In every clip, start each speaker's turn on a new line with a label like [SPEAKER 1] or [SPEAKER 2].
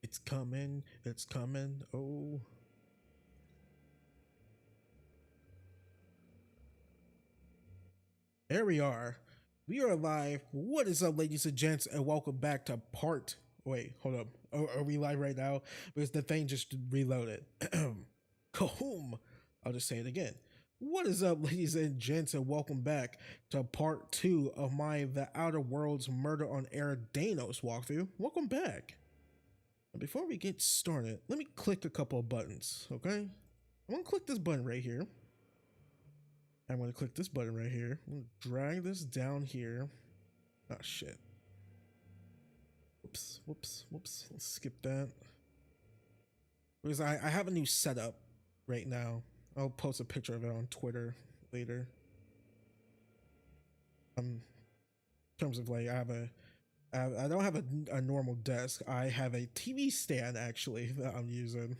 [SPEAKER 1] It's coming. It's coming. Oh. There we are. We are live. What is up, ladies and gents, and welcome back to part. Wait, hold up. Are we live right now? Because the thing just reloaded. Kahoom! I'll just say it again. What is up, ladies and gents, and welcome back to part 2 of my The Outer Worlds Murder on Eridanos walkthrough. Welcome back. And before we get started, let me click a couple of buttons, okay? I'm gonna click this button right here. I'm going to click this button right here. I'm going to drag this down here. Oh, shit. Whoops, whoops, whoops. Let's skip that. Because I have a new setup right now. I'll post a picture of it on Twitter later. In terms of like, I don't have a normal desk. I have a TV stand actually that I'm using.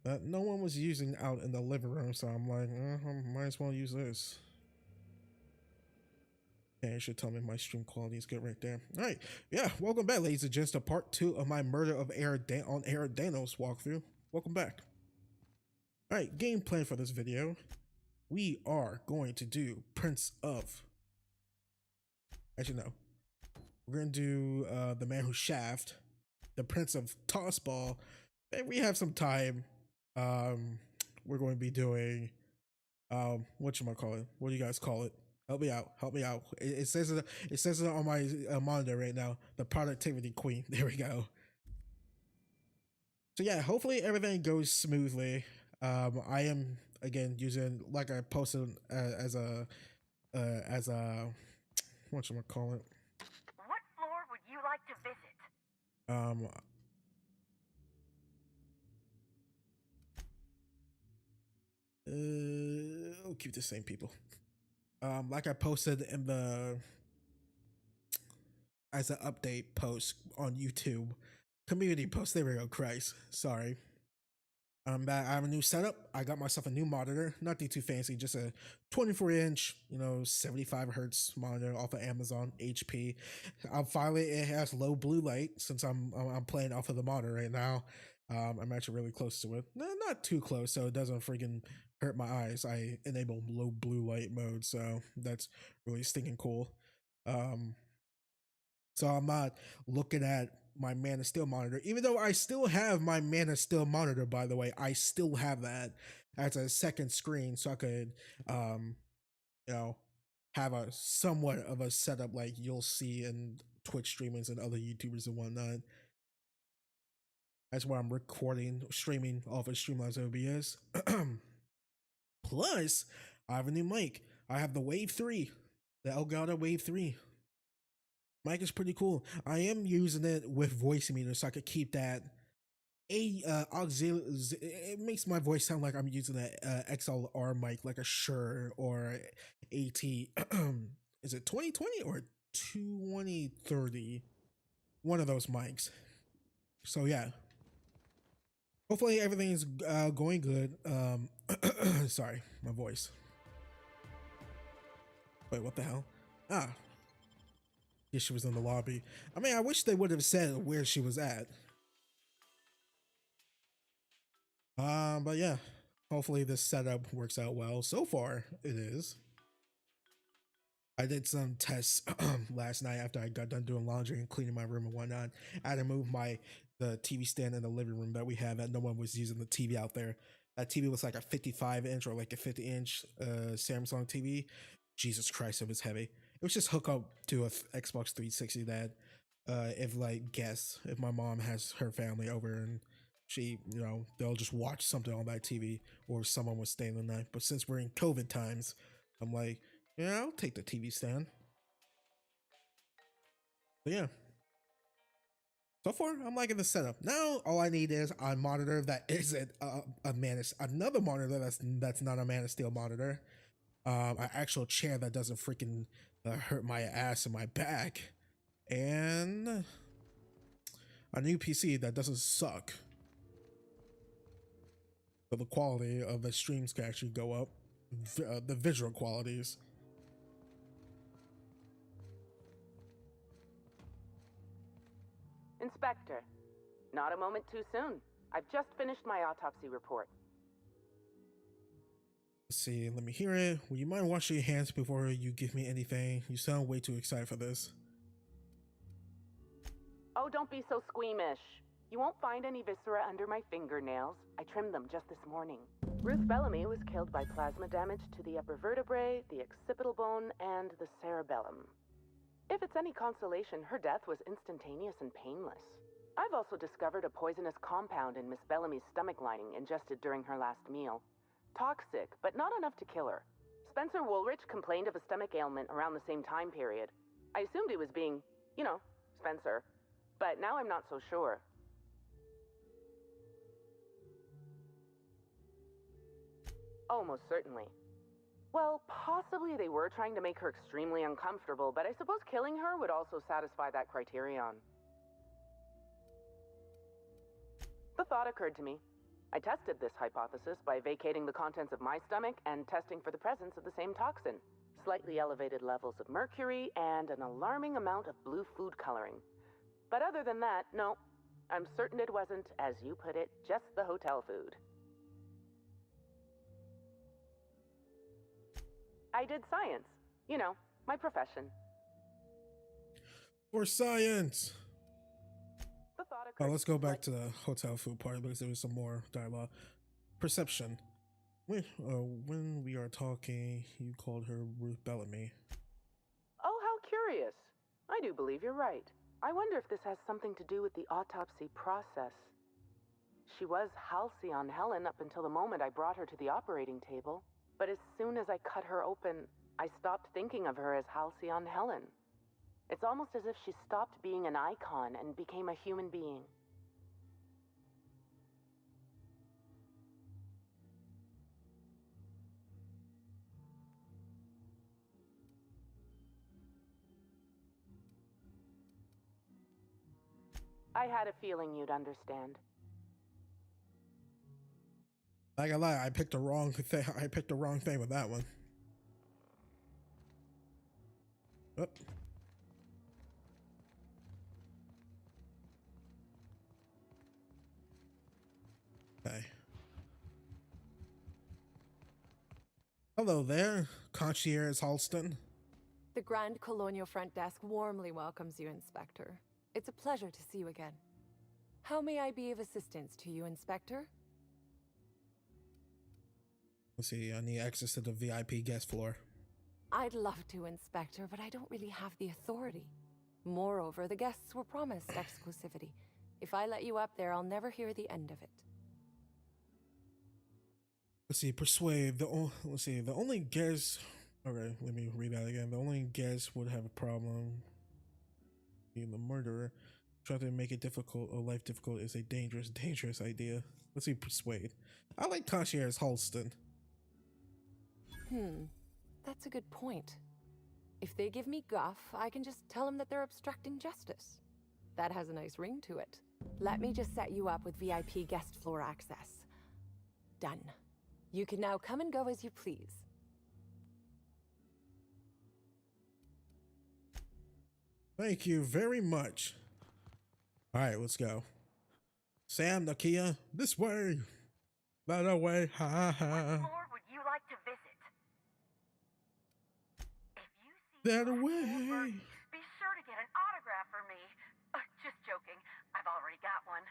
[SPEAKER 1] That no one was using out in the living room, so I'm like, I might as well use this. Okay, it should tell me my stream quality is good right there. All right, yeah, welcome back, ladies and gents, to part 2 of my Murder of on Eridanos walkthrough. Welcome back. All right, game plan for this video. We are going to do Prince of. Actually, no. We're going to do the man who Chafed, the Prince of Tossball. And we have some time. We're going to be doing whatchamacallit? What do you guys call it? Help me out. Help me out. It says it on my monitor right now. The productivity queen. There we go. So yeah, hopefully everything goes smoothly. I am again using, like I posted as a whatchamacallit?
[SPEAKER 2] What floor would you like to visit?
[SPEAKER 1] I'll keep the same people. Like I posted in the as an update post on YouTube, community post. There we go. Christ, sorry. I'm back. I have a new setup. I got myself a new monitor. Nothing too fancy, just a 24-inch, 75 hertz monitor off of Amazon HP. Finally, it has low blue light since I'm playing off of the monitor right now. I'm actually really close to it. No, not too close, so it doesn't freaking hurt my eyes. I enable low blue light mode, so that's really stinking cool. So I'm not looking at my Man of Steel monitor, even though I still have my Man of Steel monitor, by the way. I still have that as a second screen, so I could, have a somewhat of a setup like you'll see in Twitch streamers and other YouTubers and whatnot. That's why I'm streaming off of Streamlabs OBS. Plus, I have a new mic. I have the Wave 3, the Elgato Wave 3. Mic is pretty cool. I am using it with Voicemeeter so I could keep that auxiliary. It makes my voice sound like I'm using an XLR mic, like a Shure or AT. Is it 2020 or 2030? One of those mics. So yeah. Hopefully everything's going good. Sorry, my voice. Wait, what the hell? Yeah, she was in the lobby. I mean, I wish they would have said where she was at. But yeah, hopefully this setup works out well. So far, it is. I did some tests last night after I got done doing laundry and cleaning my room and whatnot. I had to move the TV stand in the living room that we have that no one was using the TV out there. That TV was like a 55-inch or like a 50-inch Samsung TV. Jesus Christ, it was heavy. It was just hook up to a Xbox 360 that if my mom has her family over and she, they'll just watch something on that TV or someone was staying the night. But since we're in COVID times, I'm like, yeah, I'll take the TV stand. But yeah. So far, I'm liking the setup. Now, all I need is a monitor that isn't another monitor that's not a Man of Steel monitor. An actual chair that doesn't freaking hurt my ass and my back, and a new PC that doesn't suck. So the quality of the streams can actually go up, the visual qualities.
[SPEAKER 2] Inspector,
[SPEAKER 3] Not a moment too soon. I've just finished my autopsy report.
[SPEAKER 1] Let's see, let me hear it. Will you mind washing your hands before you give me anything? You sound way too excited for this.
[SPEAKER 3] Oh, don't be so squeamish. You won't find any viscera under my fingernails. I trimmed them just this morning. Ruth Bellamy was killed by plasma damage to the upper vertebrae, the occipital bone, and the cerebellum. If it's any consolation, her death was instantaneous and painless. I've also discovered a poisonous compound in Miss Bellamy's stomach lining ingested during her last meal. Toxic, but not enough to kill her. Spencer Woolrich complained of a stomach ailment around the same time period. I assumed he was being, Spencer. But now I'm not so sure. Oh, most certainly. Well, possibly they were trying to make her extremely uncomfortable, but I suppose killing her would also satisfy that criterion. The thought occurred to me. I tested this hypothesis by vacating the contents of my stomach and testing for the presence of the same toxin. Slightly elevated levels of mercury and an alarming amount of blue food coloring. But other than that, no. I'm certain it wasn't, as you put it, just the hotel food. I did science. My profession.
[SPEAKER 1] For science!
[SPEAKER 3] The thought
[SPEAKER 1] Oh,
[SPEAKER 3] occurred
[SPEAKER 1] let's go back to the hotel food part because there was some more dialogue. Perception. When we are talking, you called her Ruth Bellamy.
[SPEAKER 3] Oh, how curious. I do believe you're right. I wonder if this has something to do with the autopsy process. She was Halcyon Helen up until the moment I brought her to the operating table. But as soon as I cut her open, I stopped thinking of her as Halcyon Helen. It's almost as if she stopped being an icon and became a human being. I had a feeling you'd understand.
[SPEAKER 1] Not gonna lie, I picked the wrong thing. I picked the wrong thing with that one. Oh. Okay. Hello there, Concierge Halston.
[SPEAKER 4] The Grand Colonial Front Desk warmly welcomes you, Inspector. It's a pleasure to see you again. How may I be of assistance to you, Inspector?
[SPEAKER 1] Let's see, I need access to the VIP guest floor.
[SPEAKER 4] I'd love to, Inspector, but I don't really have the authority. Moreover, the guests were promised exclusivity. If I let you up there, I'll never hear the end of it.
[SPEAKER 1] Let's see, persuade. The only guest. Okay, let me read that again. The only guest would have a problem being the murderer. Trying to make it difficult or life difficult is a dangerous idea. Let's see, persuade. I like Concierge Halston.
[SPEAKER 4] That's a good point. If they give me guff, I can just tell them that they're obstructing justice. That has a nice ring to it. Let me just set you up with VIP guest floor access. Done. You can now come and go as you please.
[SPEAKER 1] Thank you very much. Alright, let's go. Sam, Nakia, this way. That way, ha ha.
[SPEAKER 2] What floor would you like to visit? If you see
[SPEAKER 1] That
[SPEAKER 2] Black
[SPEAKER 1] way.
[SPEAKER 2] Wolver, be sure to get an autograph for me. Just joking. I've already got one.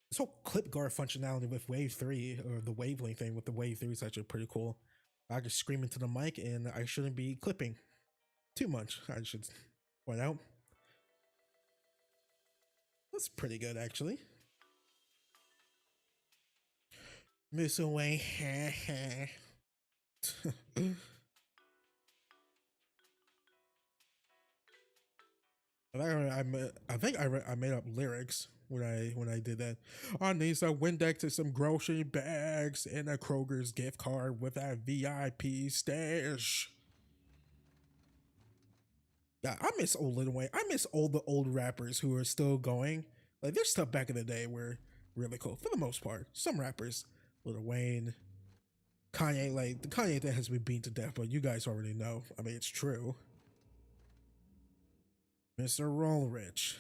[SPEAKER 1] This whole clip guard functionality with Wave 3, or the wavelength thing with the Wave 3 is actually pretty cool. I can scream into the mic and I shouldn't be clipping too much, I should point out. That's pretty good, actually. Miss away. I think I made up lyrics when I did that. I need some Windex and some grocery bags and a Kroger's gift card with that VIP stash. Yeah, I miss old Lil Wayne. I miss all the old rappers who are still going. Like, their stuff back in the day were really cool for the most part. Some rappers, Lil Wayne, Kanye, like the Kanye thing has been beaten to death, but you guys already know. I mean, it's true. Mr. Rollrich.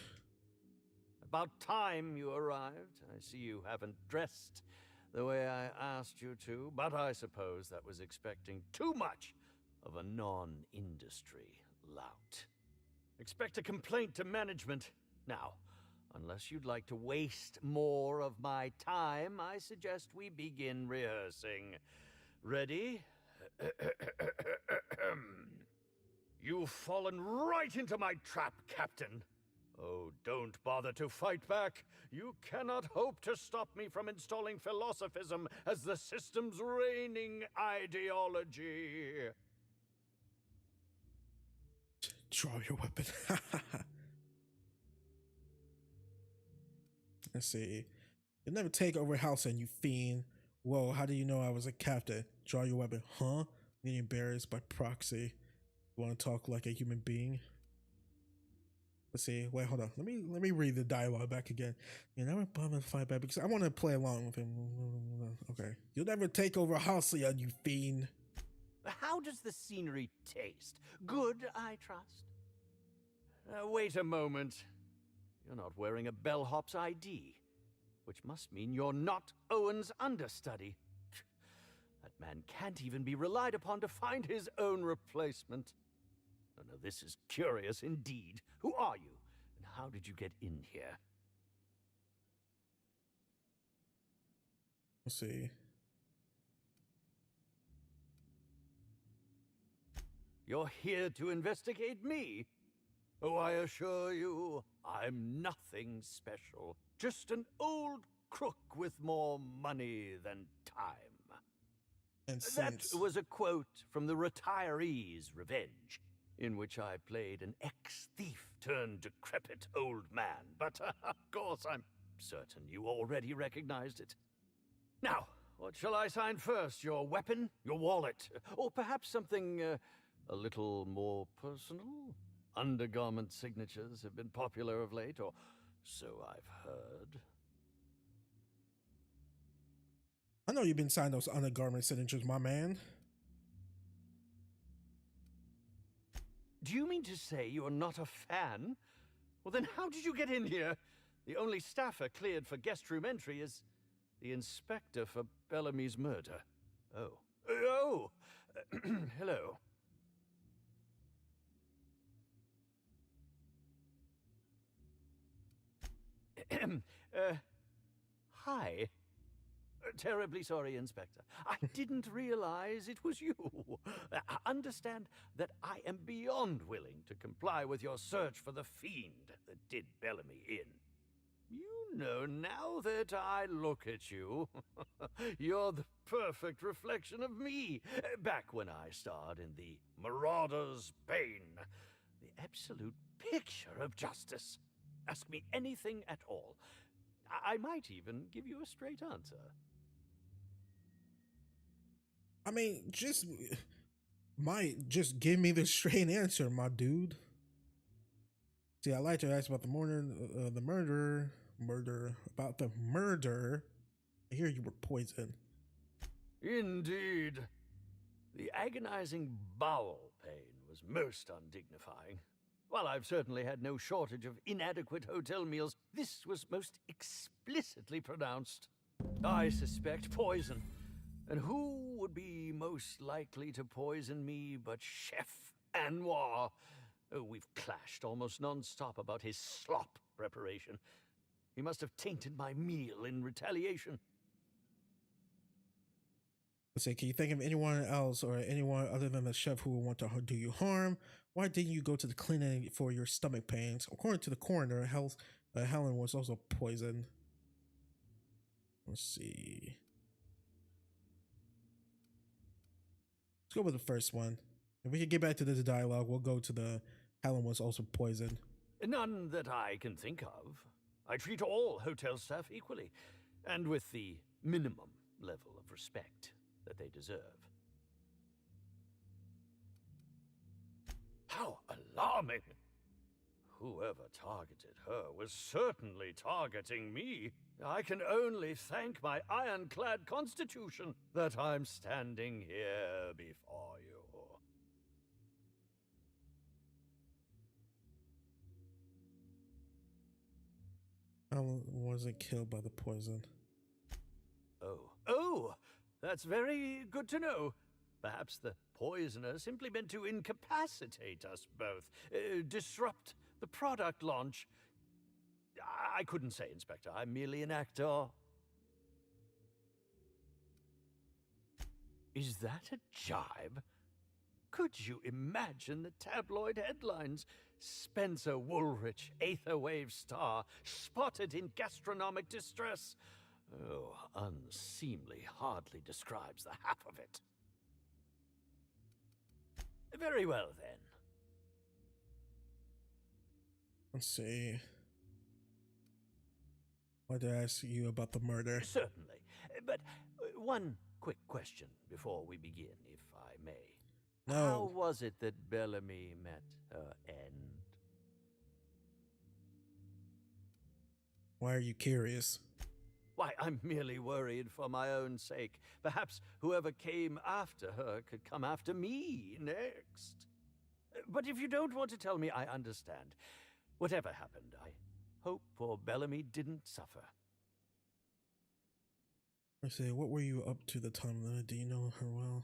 [SPEAKER 5] About time you arrived. I see you haven't dressed the way I asked you to, but I suppose that was expecting too much of a non-industry lout. Expect a complaint to management. Now, unless you'd like to waste more of my time, I suggest we begin rehearsing. Ready? You've fallen right into my trap, Captain. Oh, don't bother to fight back. You cannot hope to stop me from installing philosophism as the system's reigning ideology.
[SPEAKER 1] Draw your weapon. Let's see. You'll never take over house and you fiend. Whoa, how do you know I was a captain? Draw your weapon. Huh? Getting embarrassed by proxy. You want to talk like a human being? Let's see. Wait, hold on. Let me read the dialogue back again. You never bother to fight back because I want to play along with him. Okay. You'll never take over Halcyon, you fiend.
[SPEAKER 5] How does the scenery taste? Good, I trust. Wait a moment. You're not wearing a bellhop's ID, which must mean you're not Owen's understudy. That man can't even be relied upon to find his own replacement. Oh, no, this is curious indeed. Who are you, and how did you get in here?
[SPEAKER 1] Let's see.
[SPEAKER 5] You're here to investigate me? Oh, I assure you, I'm nothing special. Just an old crook with more money than time.
[SPEAKER 1] And
[SPEAKER 5] That was a quote from The Retiree's Revenge, in which I played an ex-thief turned decrepit old man. But, of course, I'm certain you already recognized it. Now, what shall I sign first? Your weapon? Your wallet? Or perhaps something a little more personal? Undergarment signatures have been popular of late, or so I've heard.
[SPEAKER 1] I know you've been signing those undergarment signatures, my man.
[SPEAKER 5] Do you mean to say you're not a fan? Well, then how did you get in here? The only staffer cleared for guest room entry is the inspector for Bellamy's murder. Oh. Oh! Hello. Hi. Terribly sorry, Inspector. I didn't realize it was you. Understand that I am beyond willing to comply with your search for the fiend that did Bellamy in. You know, now that I look at you, you're the perfect reflection of me, back when I starred in The Marauder's Bane. The absolute picture of justice. Ask me anything at all. I might even give you a straight answer.
[SPEAKER 1] I mean, just give me the straight answer, my dude. See, I like to ask about the murder. About the murder. I hear you were poisoned.
[SPEAKER 5] Indeed. The agonizing bowel pain was most undignifying. While I've certainly had no shortage of inadequate hotel meals, this was most explicitly pronounced. I suspect poison. And who would be most likely to poison me but Chef Anwar? Oh, we've clashed almost non-stop about his slop preparation. He must have tainted my meal in retaliation.
[SPEAKER 1] Let's say, can you think of anyone else or anyone other than the chef who would want to do you harm? Why didn't you go to the clinic for your stomach pains? According to the coroner, Helen was also poisoned. Let's see. Let's go with the first one. If we can get back to this dialogue, we'll go to the Helen was also poisoned.
[SPEAKER 5] None that I can think of. I treat all hotel staff equally, and with the minimum level of respect that they deserve. How alarming! Whoever targeted her was certainly targeting me. I can only thank my ironclad constitution that I'm standing here before you.
[SPEAKER 1] wasn't killed by the poison.
[SPEAKER 5] Oh, that's very good to know. Perhaps the poisoner simply meant to incapacitate us both, disrupt the product launch. I couldn't say, Inspector. I'm merely an actor. Is that a jibe? Could you imagine the tabloid headlines? Spencer Woolrich, Aetherwave star, spotted in gastronomic distress. Oh, unseemly hardly describes the half of it. Very well, then.
[SPEAKER 1] Let's see. I wanted to ask you about the murder.
[SPEAKER 5] Certainly. But one quick question before we begin, if I may.
[SPEAKER 1] No.
[SPEAKER 5] How was it that Bellamy met her end?
[SPEAKER 1] Why are you curious?
[SPEAKER 5] Why, I'm merely worried for my own sake. Perhaps whoever came after her could come after me next. But if you don't want to tell me, I understand. Whatever happened, I hope poor Bellamy didn't suffer.
[SPEAKER 1] I say, what were you up to the time limit? Do you know her well?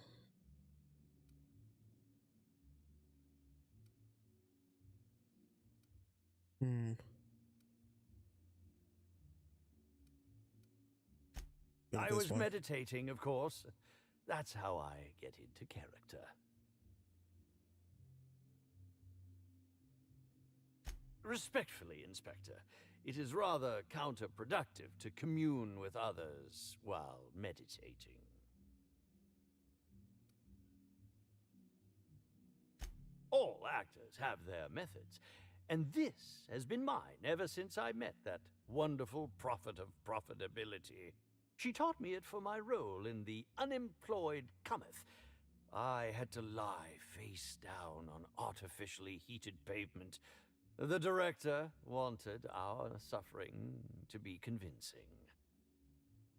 [SPEAKER 5] I was meditating, of course. That's how I get into character. Respectfully, Inspector, it is rather counterproductive to commune with others while meditating. All actors have their methods, and this has been mine ever since I met that wonderful prophet of profitability. She taught me it for my role in The Unemployed Cometh. I had to lie face down on artificially heated pavement. The director wanted our suffering to be convincing.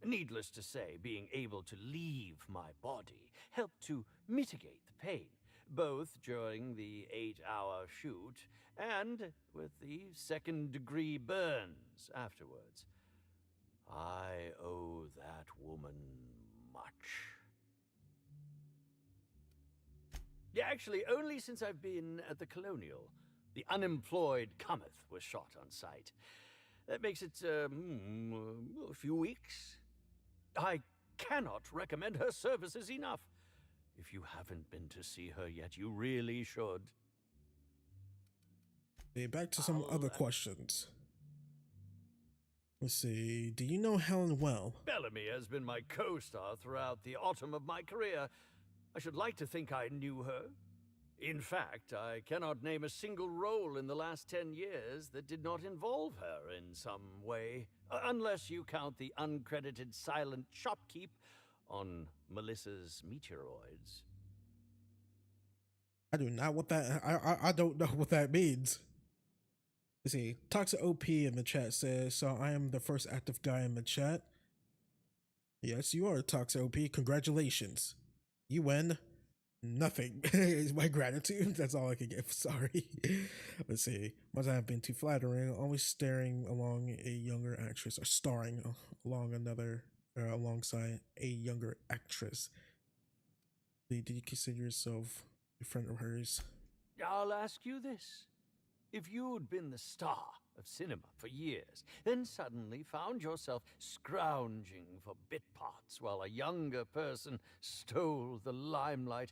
[SPEAKER 5] Needless to say, being able to leave my body helped to mitigate the pain, both during the 8-hour shoot and with the second-degree burns afterwards. I owe that woman much. Yeah, actually, only since I've been at the Colonial. The Unemployed Cometh was shot on site. That makes it, a few weeks. I cannot recommend her services enough. If you haven't been to see her yet, you really should.
[SPEAKER 1] Okay, back to some other questions. Let's see. Do you know Helen well?
[SPEAKER 5] Bellamy has been my co-star throughout the autumn of my career. I should like to think I knew her. In fact, I cannot name a single role in the last 10 years that did not involve her in some way, unless you count the uncredited silent shopkeep on Melissa's Meteoroids.
[SPEAKER 1] I do not what that. I don't know what that means. Let's see. Toxic OP in the chat says, so I am the first active guy in the chat. Yes, you are Toxic OP. Congratulations. You win. Nothing is my gratitude. That's all I can give. Sorry. Let's see. Must have been too flattering. Always staring along a younger actress, or starring along another, alongside a younger actress. Did you consider yourself a friend of hers?
[SPEAKER 5] I'll ask you this. If you'd been the star of cinema for years, then suddenly found yourself scrounging for bit parts while a younger person stole the limelight,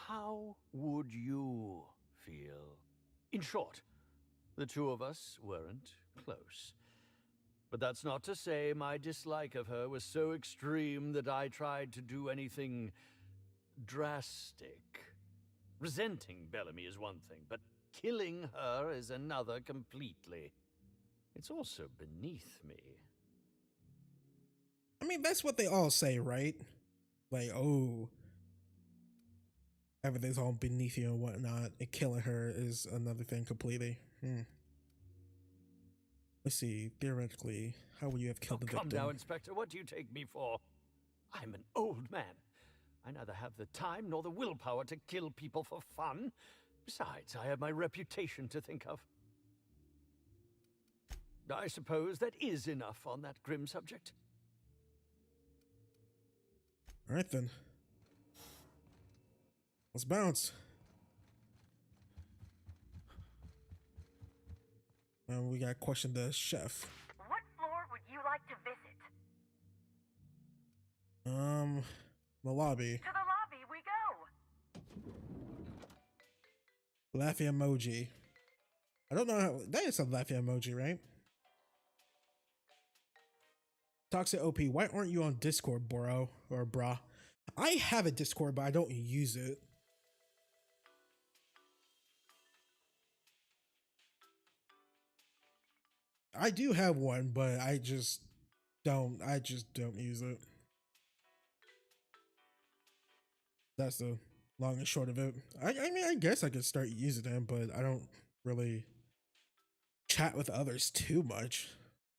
[SPEAKER 5] how would you feel? In short, the two of us weren't close. But that's not to say my dislike of her was so extreme that I tried to do anything drastic. Resenting Bellamy is one thing, but killing her is another completely. It's also beneath me.
[SPEAKER 1] I mean, that's what they all say, right? Like, oh, everything's all beneath you and whatnot, and killing her is another thing completely. Let's see, theoretically, how would you have killed the victim?
[SPEAKER 5] Come now, Inspector, what do you take me for? I'm an old man. I neither have the time nor the willpower to kill people for fun. Besides, I have my reputation to think of. I suppose that is enough on that grim subject.
[SPEAKER 1] All right then. Let's bounce. We got to question the chef.
[SPEAKER 2] What floor would you like to visit?
[SPEAKER 1] The lobby.
[SPEAKER 2] To the lobby we go.
[SPEAKER 1] Laughy emoji. I don't know how. That is a laughy emoji, right? Toxic OP. Why aren't you on Discord, bro or brah? I have a Discord, but I don't use it. I do have one, but I just don't use it. That's the long and short of it. I mean, I guess I could start using them, but I don't really chat with others too much.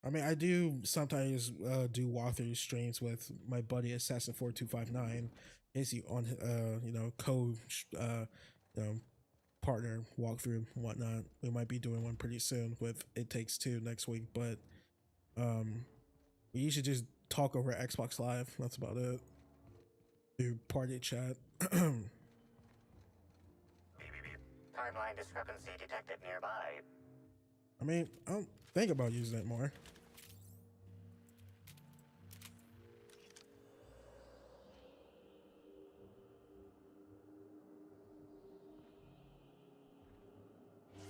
[SPEAKER 1] I mean, I do sometimes do walkthrough streams with my buddy Assassin4259, Cassie on partner walkthrough and whatnot. We might be doing one pretty soon with It Takes Two next week, but we usually just talk over Xbox Live. That's about it. Do party chat.
[SPEAKER 6] Timeline discrepancy detected nearby.
[SPEAKER 1] I mean, I don't think about using it more.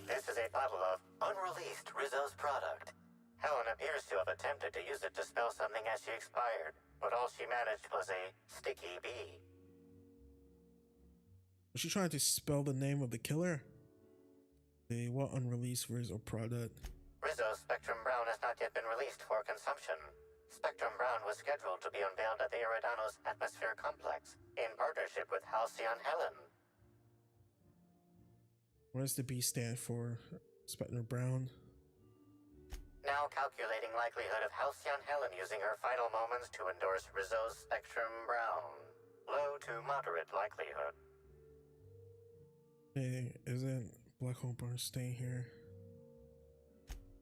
[SPEAKER 6] This is a bottle of unreleased Rizzo's product. Helen appears to have attempted to use it to spell something as she expired, but all she managed was a sticky bee.
[SPEAKER 1] Was she trying to spell the name of the killer? The what unreleased Rizzo product?
[SPEAKER 6] Rizzo's Spectrum Brown has not yet been released for consumption. Spectrum Brown was scheduled to be unveiled at the Eridanos Atmosphere Complex in partnership with Halcyon Helen.
[SPEAKER 1] What does the B stand for? Spectrum Brown.
[SPEAKER 6] Now calculating likelihood of Halcyon Helen using her final moments to endorse Rizzo's Spectrum Brown. Low to moderate likelihood.
[SPEAKER 1] Hey, isn't Black Hole Bar staying here?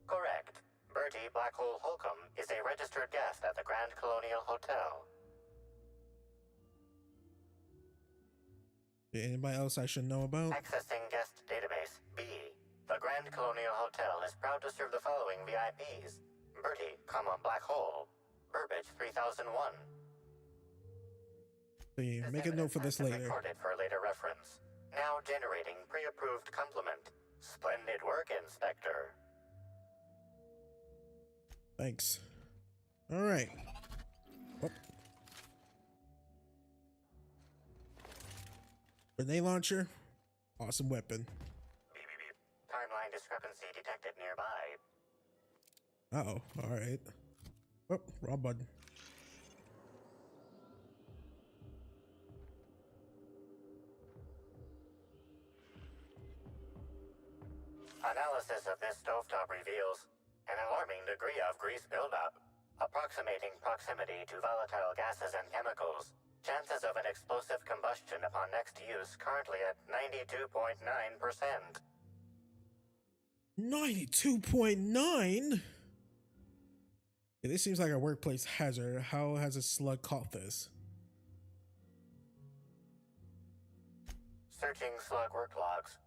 [SPEAKER 6] Correct. Bertie Blackhole Holcomb is a registered guest at the Grand Colonial Hotel.
[SPEAKER 1] Anybody else I should know about?
[SPEAKER 6] Accessing guest database B. The Grand Colonial Hotel is proud to serve the following VIPs. Bertie, Black Hole. Burbage 3001.
[SPEAKER 1] See, make a note for this later.
[SPEAKER 6] Recorded for later reference. Now generating pre-approved compliment. Splendid work, Inspector.
[SPEAKER 1] Thanks. All right. What? Grenade launcher. Awesome weapon.
[SPEAKER 6] Timeline discrepancy detected nearby.
[SPEAKER 1] Uh-oh. All right. Oh, wrong button.
[SPEAKER 6] Analysis of this stovetop reveals an alarming degree of grease buildup, approximating proximity to volatile gases and chemicals. Chances of an explosive combustion upon next use currently at 92.9%.
[SPEAKER 1] 92.9? Yeah, this seems like a workplace hazard. How has a slug caught this?
[SPEAKER 6] Searching slug work logs.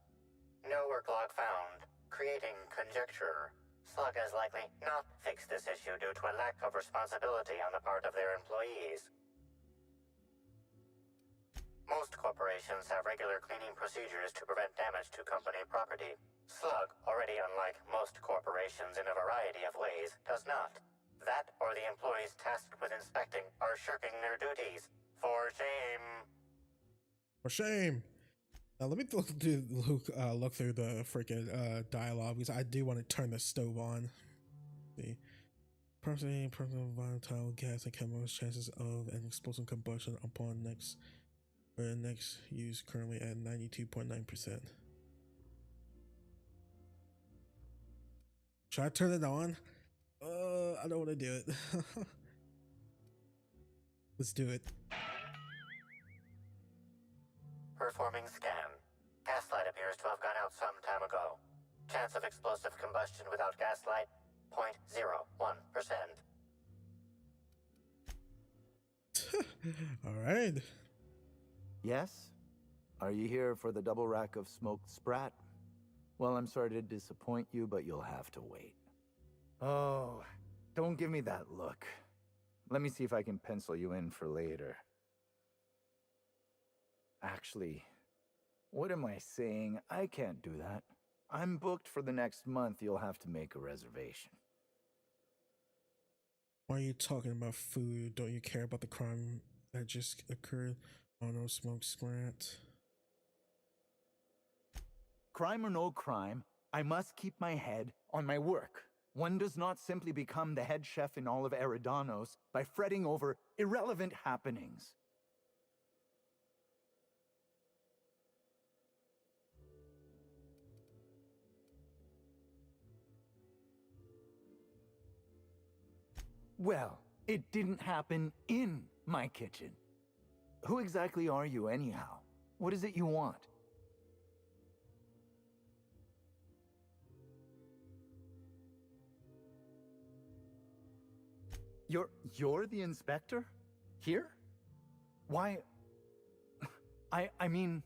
[SPEAKER 6] No work log found. Creating conjecture. Slug has likely not fixed this issue due to a lack of responsibility on the part of their employees. Most corporations have regular cleaning procedures to prevent damage to company property. Slug, already unlike most corporations in a variety of ways, does not. That or the employees tasked with inspecting are shirking their duties. For shame.
[SPEAKER 1] For shame. Let me look through the freaking dialogue because I do want to turn the stove on. See, personal volatile gas and chemicals, chances of an explosive combustion upon next use currently at 92.9%. Should I turn it on? I don't want to do it. Let's do it.
[SPEAKER 6] Performing scan. Gaslight appears to have gone out some time ago. Chance of explosive combustion without gaslight, 0.01%.
[SPEAKER 1] All right.
[SPEAKER 7] Yes? Are you here for the double rack of smoked sprat? Well, I'm sorry to disappoint you, but you'll have to wait. Oh, don't give me that look. Let me see if I can pencil you in for later. Actually, what am I saying? I can't do that. I'm booked for the next month. You'll have to make a reservation.
[SPEAKER 1] Why are you talking about food? Don't you care about the crime that just occurred? Oh no, smoke sprat.
[SPEAKER 7] Crime or no crime, I must keep my head on my work. One does not simply become the head chef in all of Eridanos by fretting over irrelevant happenings. Well, it didn't happen in my kitchen. Who exactly are you anyhow? What is it you want? You're the inspector? Here? Why? I mean,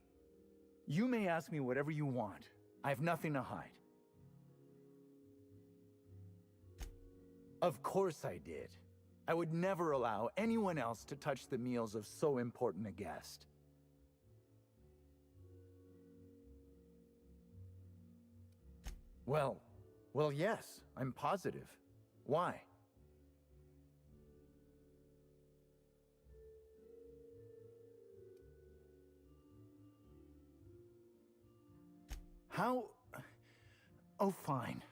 [SPEAKER 7] you may ask me whatever you want. I have nothing to hide. Of course I did. I would never allow anyone else to touch the meals of so important a guest. Well, yes, I'm positive. Why? How? Oh, fine.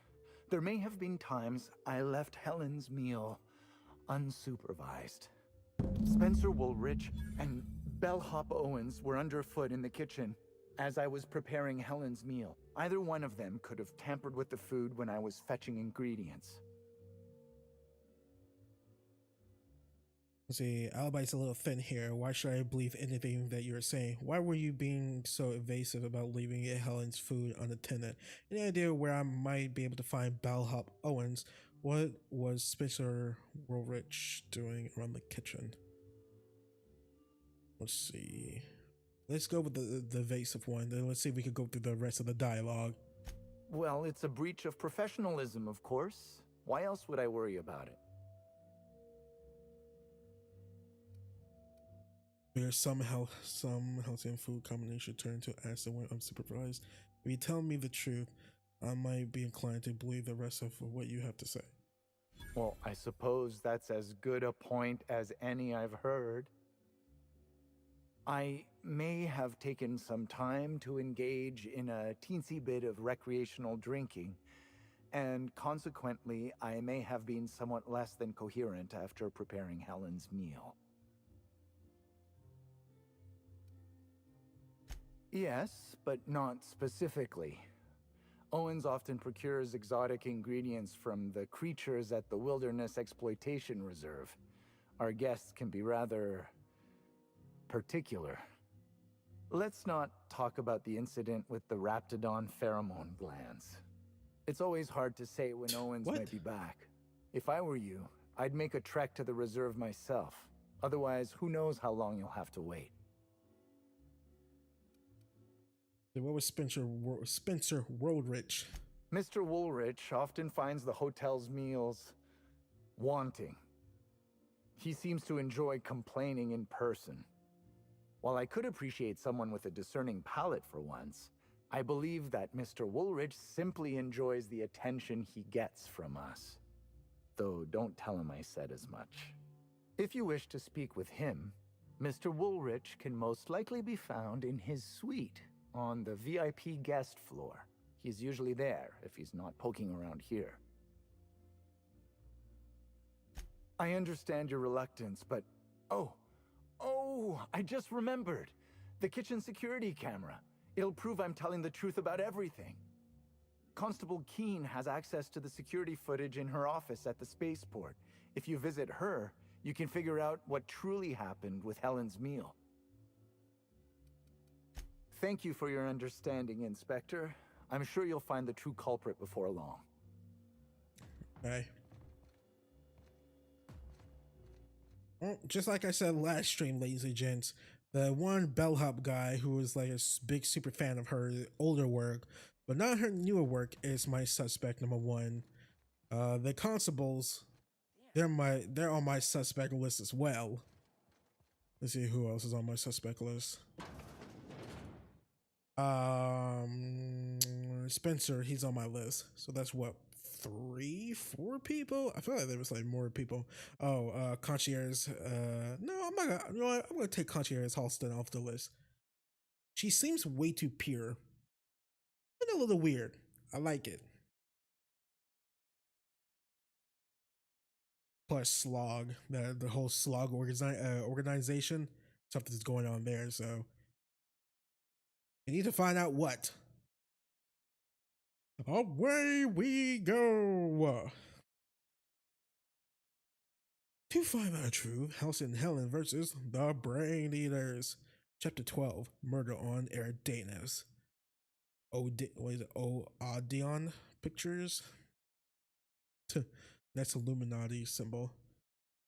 [SPEAKER 7] There may have been times I left Helen's meal unsupervised. Spencer Woolrich and Bellhop Owens were underfoot in the kitchen as I was preparing Helen's meal. Either one of them could have tampered with the food when I was fetching ingredients.
[SPEAKER 1] See, alibi's a little thin here. Why should I believe anything that you're saying? Why were you being so evasive about leaving Helen's food unattended? Any idea where I might be able to find Bellhop Owens? What was Spencer Woolrich doing around the kitchen? Let's see. Let's go with the evasive one. Then let's see if we could go through the rest of the dialogue.
[SPEAKER 7] Well, it's a breach of professionalism, of course. Why else would I worry about it?
[SPEAKER 1] There's some healthy and food combination turned to acid when unsupervised. If you tell me the truth, I might be inclined to believe the rest of what you have to say.
[SPEAKER 7] Well, I suppose that's as good a point as any I've heard. I may have taken some time to engage in a teensy bit of recreational drinking, and consequently, I may have been somewhat less than coherent after preparing Helen's meal. Yes, but not specifically. Owens often procures exotic ingredients from the creatures at the Wilderness Exploitation Reserve. Our guests can be rather particular. Let's not talk about the incident with the Raptidon pheromone glands. It's always hard to say when Owens might be back. If I were you, I'd make a trek to the reserve myself. Otherwise, who knows how long you'll have to wait.
[SPEAKER 1] What was Spencer Woolrich?
[SPEAKER 7] Mr. Woolrich often finds the hotel's meals wanting. He seems to enjoy complaining in person. While I could appreciate someone with a discerning palate for once, I believe that Mr. Woolrich simply enjoys the attention he gets from us. Though don't tell him I said as much. If you wish to speak with him, Mr. Woolrich can most likely be found in his suite on the VIP guest floor. He's usually there if he's not poking around here. I understand your reluctance, but... Oh, I just remembered. The kitchen security camera. It'll prove I'm telling the truth about everything. Constable Keene has access to the security footage in her office at the spaceport. If you visit her, you can figure out what truly happened with Helen's meal. Thank you for your understanding, Inspector. I'm sure you'll find the true culprit before long.
[SPEAKER 1] Okay. Well, just like I said last stream, ladies and gents, the one bellhop guy who was like a big super fan of her older work, but not her newer work, is my suspect number one. The constables, they're on my suspect list as well. Let's see who else is on my suspect list. Spencer, he's on my list. So that's what, 3-4 people? I feel like there was like more people. Oh, concierge. No, I'm not gonna, you know what? I'm gonna take concierge Halston off the list. She seems way too pure and a little weird. I like it. Plus Slog, the whole Slog organization, something's going on there. So we need to find out what. Away we go. To find out truth, House and Helen versus the Brain Eaters. Chapter 12, Murder on Eridanos. What is it? Odeon Pictures? That's Illuminati symbol.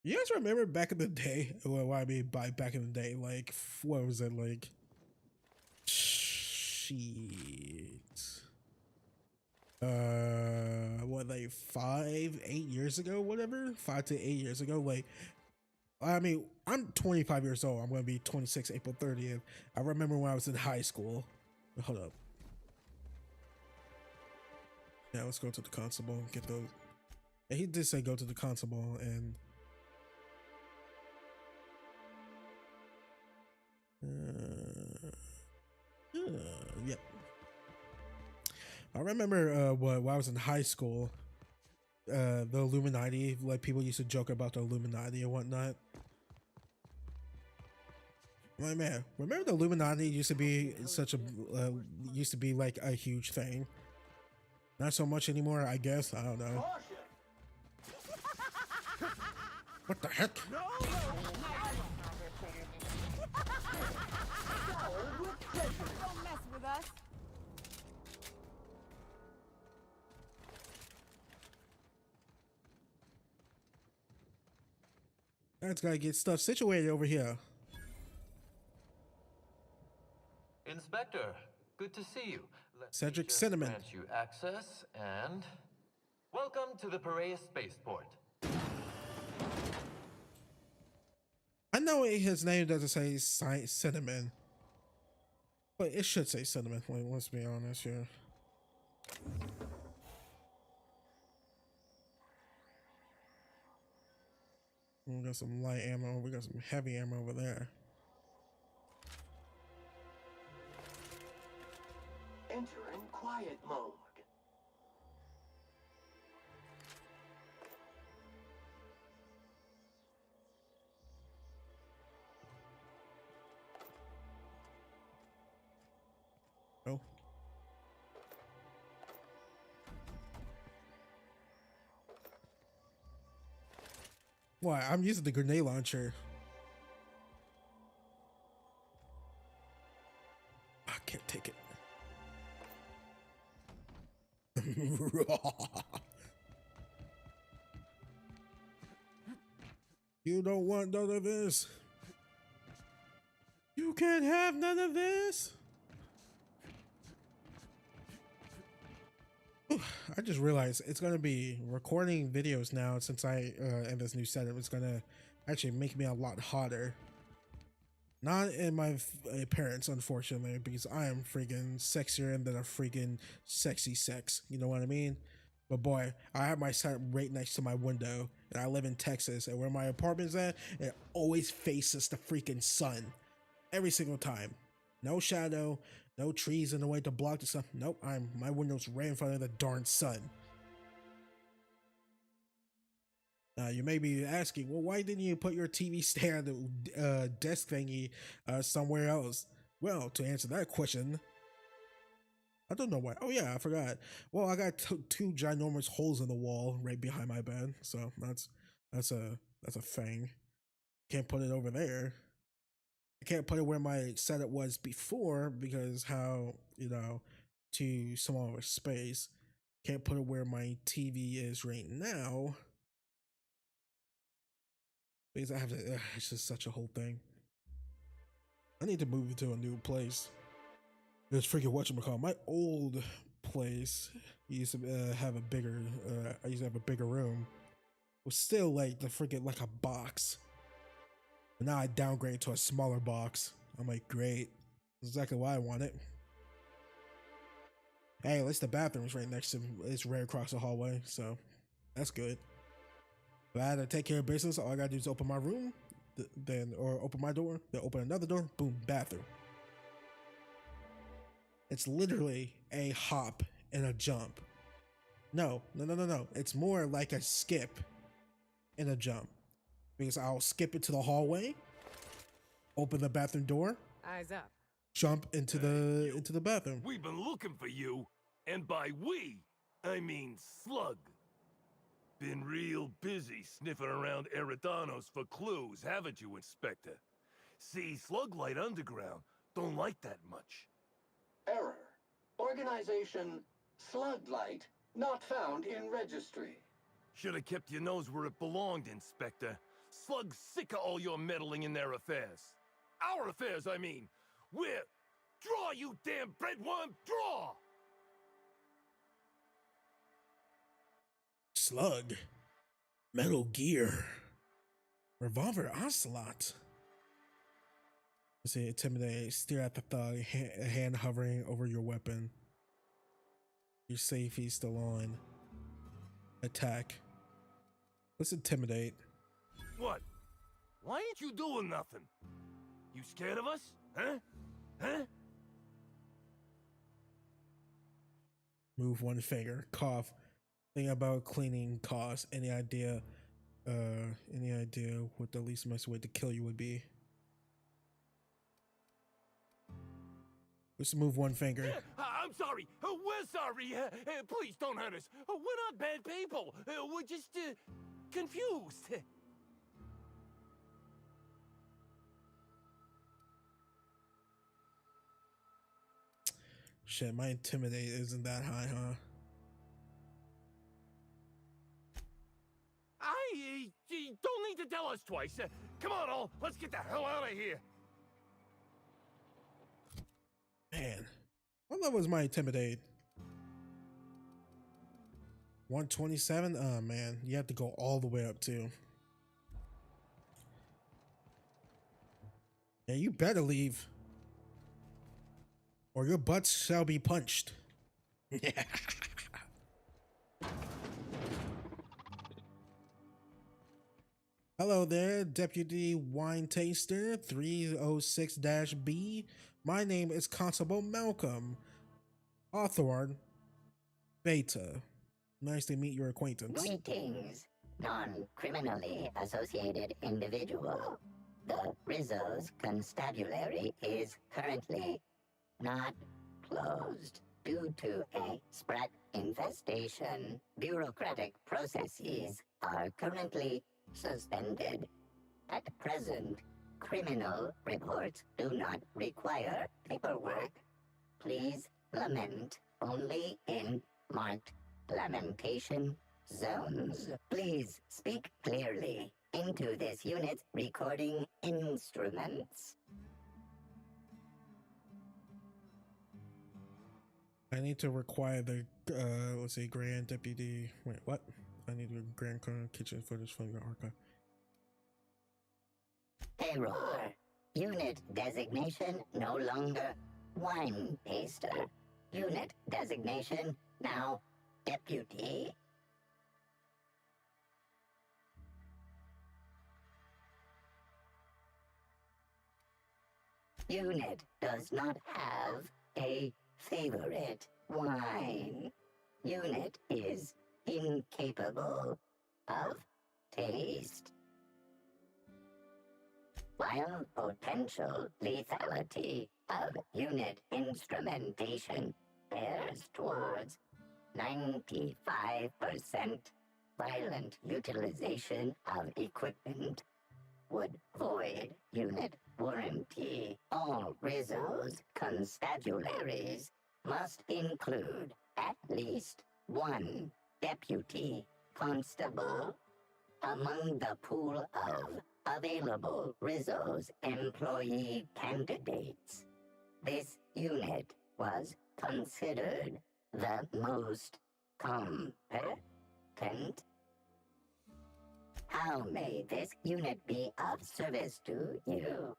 [SPEAKER 1] You guys remember back in the day? Well, what I mean by back in the day, like, what was it, like? Shit. What, like 5-8 years ago, whatever? 5 to 8 years ago, like, I mean, I'm 25 years old. I'm gonna be 26 April 30th. I remember when I was in high school. Hold up. Yeah, let's go to the constable and get those. Yeah, he did say go to the constable and yep. I remember when I was in high school, the Illuminati, like people used to joke about the Illuminati and whatnot. Like, man, remember the Illuminati used to be such a used to be like a huge thing. Not so much anymore, I guess. I don't know. What the heck?
[SPEAKER 4] Don't mess with us.
[SPEAKER 1] I just gotta get stuff situated over here.
[SPEAKER 8] Inspector, good to see you. Let me
[SPEAKER 1] Cedric
[SPEAKER 8] just
[SPEAKER 1] Cinnamon.
[SPEAKER 8] grant you access and welcome to the Perea Spaceport.
[SPEAKER 1] I know his name doesn't say Cinnamon, but it should say Cinnamon. Like, let's be honest here. We got some light ammo. We got some heavy ammo over there.
[SPEAKER 9] Entering quiet mode.
[SPEAKER 1] Oh. Why? I'm using the grenade launcher. I can't take it. You don't want none of this. You can't have none of this. I just realized it's gonna be recording videos now since I in this new setup. It's gonna actually make me a lot hotter. Not in my appearance, unfortunately, because I am freaking sexier than a freaking sexy sex. You know what I mean? But boy, I have my setup right next to my window, and I live in Texas, and where my apartment's at, it always faces the freaking sun, every single time. No shadow, no trees in the way to block the sun. Nope, my window's right in front of the darn sun. Now you may be asking, well, why didn't you put your TV stand desk thingy somewhere else? Well, to answer that question, I don't know why. Oh yeah, I forgot. Well, I got two ginormous holes in the wall right behind my bed, so that's a thing. Can't put it over there. I can't put it where my setup was before because how, you know, too small of a space. Can't put it where my TV is right now. Because I have to, it's just such a whole thing. I need to move to a new place. This freaking whatchamacallit. My old place used to have a bigger, I used to have a bigger room. It was still like the freaking, like a box. But now I downgrade to a smaller box. I'm like, great. That's exactly why I want it. Hey, at least the bathroom's right next to, it's right across the hallway, so that's good. If I had to take care of business, all I gotta do is open my room, or open my door, then open another door, boom, bathroom. It's literally a hop and a jump. No. It's more like a skip and a jump. Because I'll skip into the hallway, open the bathroom door,
[SPEAKER 10] eyes up,
[SPEAKER 1] jump into the bathroom.
[SPEAKER 11] We've been looking for you, and by we, I mean Slug. Been real busy sniffing around Eridanos for clues, haven't you, Inspector? See, Sluglight Underground don't like that much.
[SPEAKER 9] Error. Organization Sluglight not found in registry.
[SPEAKER 11] Should have kept your nose where it belonged, Inspector. Slug's sick of all your meddling in their affairs. Our affairs, I mean. We're... Draw, you damn breadworm, draw!
[SPEAKER 1] Slug. Metal Gear. Revolver Ocelot. Let's see, intimidate. Stare at the thug. Hand hovering over your weapon. Your safety's still on. Attack. Let's intimidate.
[SPEAKER 11] What? Why ain't you doing nothing? You scared of us? Huh? Huh?
[SPEAKER 1] Move one finger. Cough. Think about cleaning costs. Any idea what the least messy way to kill you would be? Let's move one finger.
[SPEAKER 11] I'm sorry. We're sorry. Please don't hurt us. We're not bad people. We're just confused.
[SPEAKER 1] Shit, my intimidate isn't that high, huh?
[SPEAKER 11] You don't need to tell us twice. Come on, all. Let's get the hell out of here.
[SPEAKER 1] Man, what level was my intimidate? 127? Oh man, you have to go all the way up too. Yeah, you better leave, or your butts shall be punched. Hello there, Deputy Wine Taster 306-B. My name is Constable Malcolm Hawthorne Baytuh. Nice to meet your acquaintance.
[SPEAKER 12] Greetings, non-criminally associated individual. The Rizzo's constabulary is currently not closed due to a sprat infestation. Bureaucratic processes are currently suspended. At present, criminal reports do not require paperwork. Please lament only in marked lamentation zones. Please speak clearly into this unit's recording instruments.
[SPEAKER 1] I need to require the, let's see, Grand Deputy, wait, what? I need the Grand Kitchen footage from the archive.
[SPEAKER 12] Error. Unit designation no longer wine taster. Unit designation now deputy. Unit does not have a favorite wine. Unit is incapable of taste. While potential lethality of unit instrumentation bears towards 95% violent utilization of equipment would void unit warranty. All Rizzo's constabularies must include at least 1 deputy constable among the pool of available Rizzo's employee candidates. This unit was considered the most competent. How may this unit be of service to you?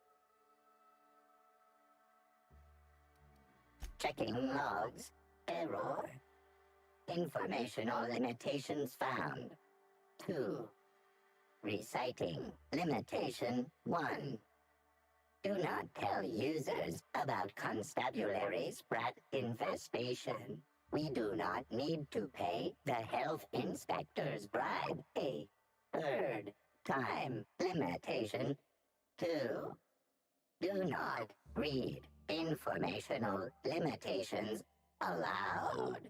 [SPEAKER 12] Checking logs. Error. Informational limitations found. 2. Reciting limitation 1. Do not tell users about constabulary sprat infestation. We do not need to pay the health inspector's bribe. A third time limitation 2. Do not read informational limitations aloud,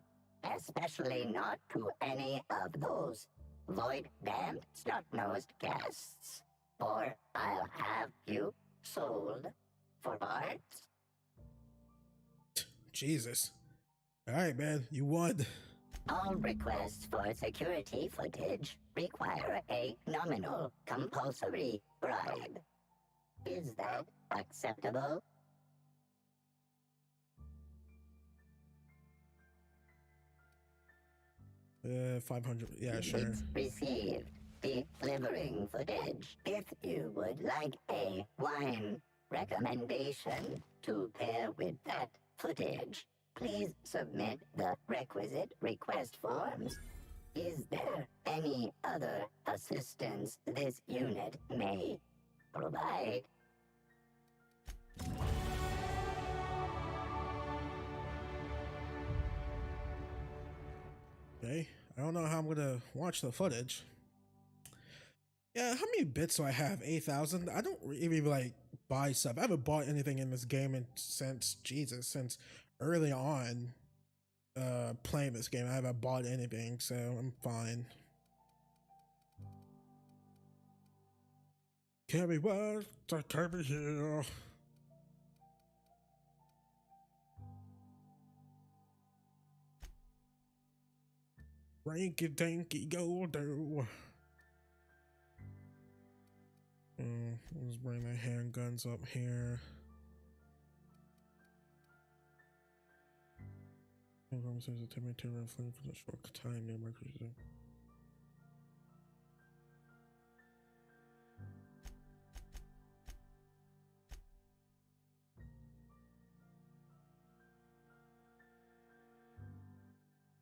[SPEAKER 12] especially not to any of those void-damned snot-nosed guests, or I'll have you sold for parts.
[SPEAKER 1] Jesus. Alright, man, you won.
[SPEAKER 12] All requests for security footage require a nominal compulsory bribe. Is that acceptable?
[SPEAKER 1] $500. Yeah, sure.
[SPEAKER 12] It's received. Delivering footage. If you would like a wine recommendation to pair with that footage, please submit the requisite request forms. Is there any other assistance this unit may provide?
[SPEAKER 1] Okay, I don't know how I'm gonna watch the footage. Yeah, how many bits do I have? 8,000? I don't even like buy stuff. I haven't bought anything in this game since early on playing this game. I haven't bought anything, so I'm fine. Carry what? Carry here. Ranky danky go do. Let's bring the handguns up here. Says the temperature flame for the short time near my cruiser.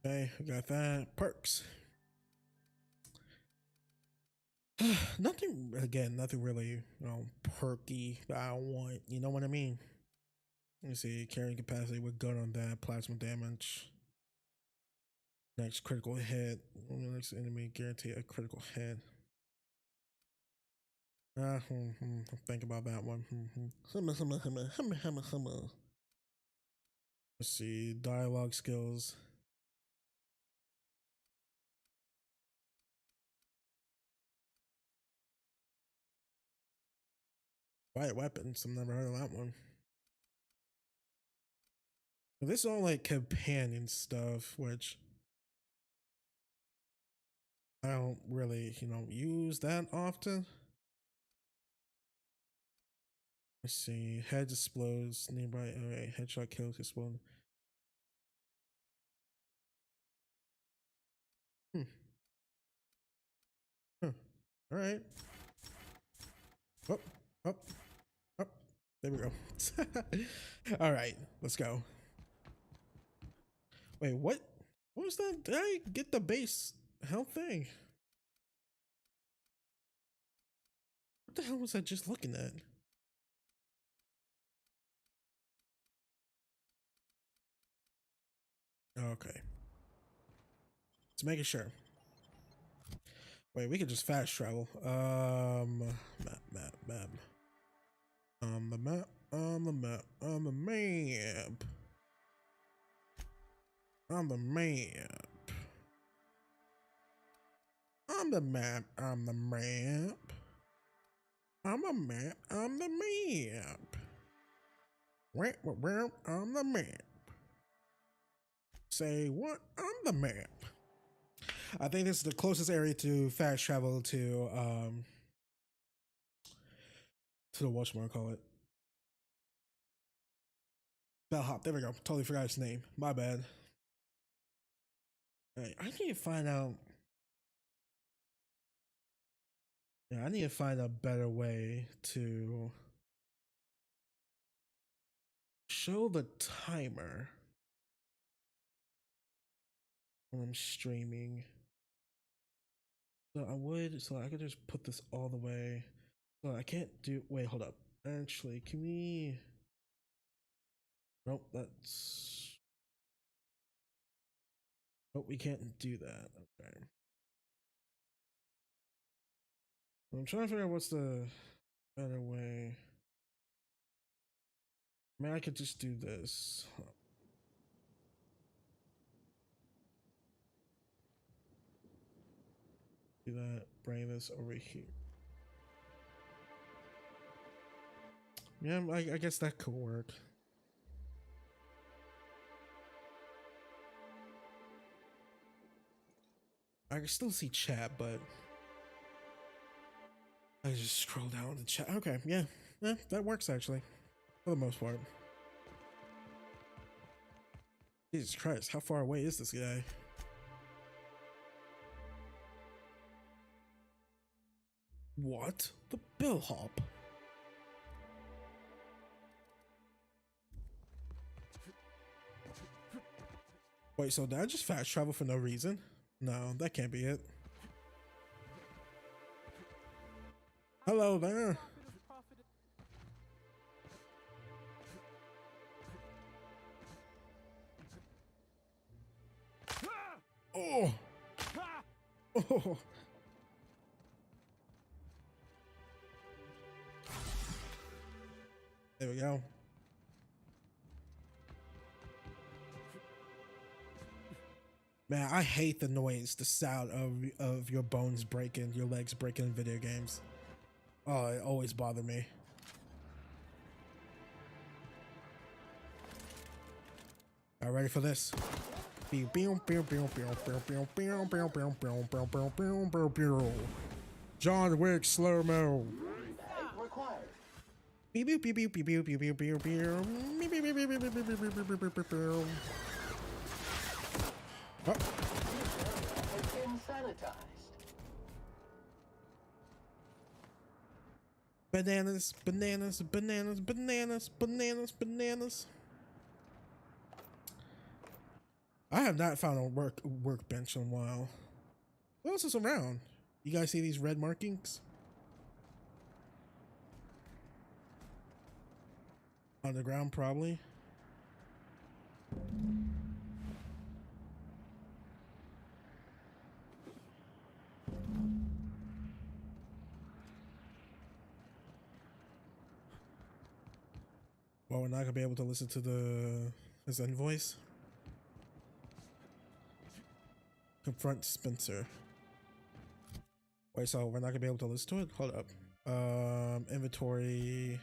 [SPEAKER 1] Okay, I got that. Perks. Nothing really, perky that I want. You know what I mean? Let me see. Carrying capacity with gun on that. Plasma damage. Next critical hit. Next enemy guarantee a critical hit. Think about that one. Let's see. Dialogue skills. Quiet weapons. I've never heard of that one. This is all like companion stuff, which I don't really, use that often. Let's see. Head explodes nearby. Okay, headshot kills explode. All right. Up. There we go. All right, let's go. Wait, what? What was that? Did I get the base health thing? What the hell was I just looking at? Okay. Let's make it sure. Wait, we could just fast travel. Map. On the map. On the map. On the map. On the map. On the map. On the map. On the map. On the map. Where on the map? say what on the map? I think this is the closest area to fast travel to the whatchamacallit. Bellhop, there we go. Totally forgot his name. My bad. Right, I need to find out. Yeah, I need to find a better way to show the timer when I'm streaming. So I could just put this all the way. So I can't do, wait, hold up. Actually, can we, nope, nope, we can't do that. Okay. I'm trying to figure out what's the better way. I mean, I could just do this. Do that, bring this over here. Yeah, I guess that could work. I can still see chat, but I just scroll down the chat. Okay, yeah, that works actually, for the most part. Jesus Christ, how far away is this guy? What? The bellhop? Wait, so did I just fast travel for no reason? No, that can't be it. Hello there. Oh. Oh. There we go. Man, I hate the noise, the sound of your bones breaking, your legs breaking in video games. Oh, it always bothered me. All right, ready for this? John Wick slow-mo. Oh.
[SPEAKER 9] Has been sanitized.
[SPEAKER 1] Bananas, bananas, bananas, bananas, bananas, bananas. I have not found a workbench in a while. What else is around? You guys see these red markings? On the ground, probably. Well, we're not gonna be able to listen to his invoice. Confront Spencer. Wait, so we're not gonna be able to listen to it? Hold up. Inventory.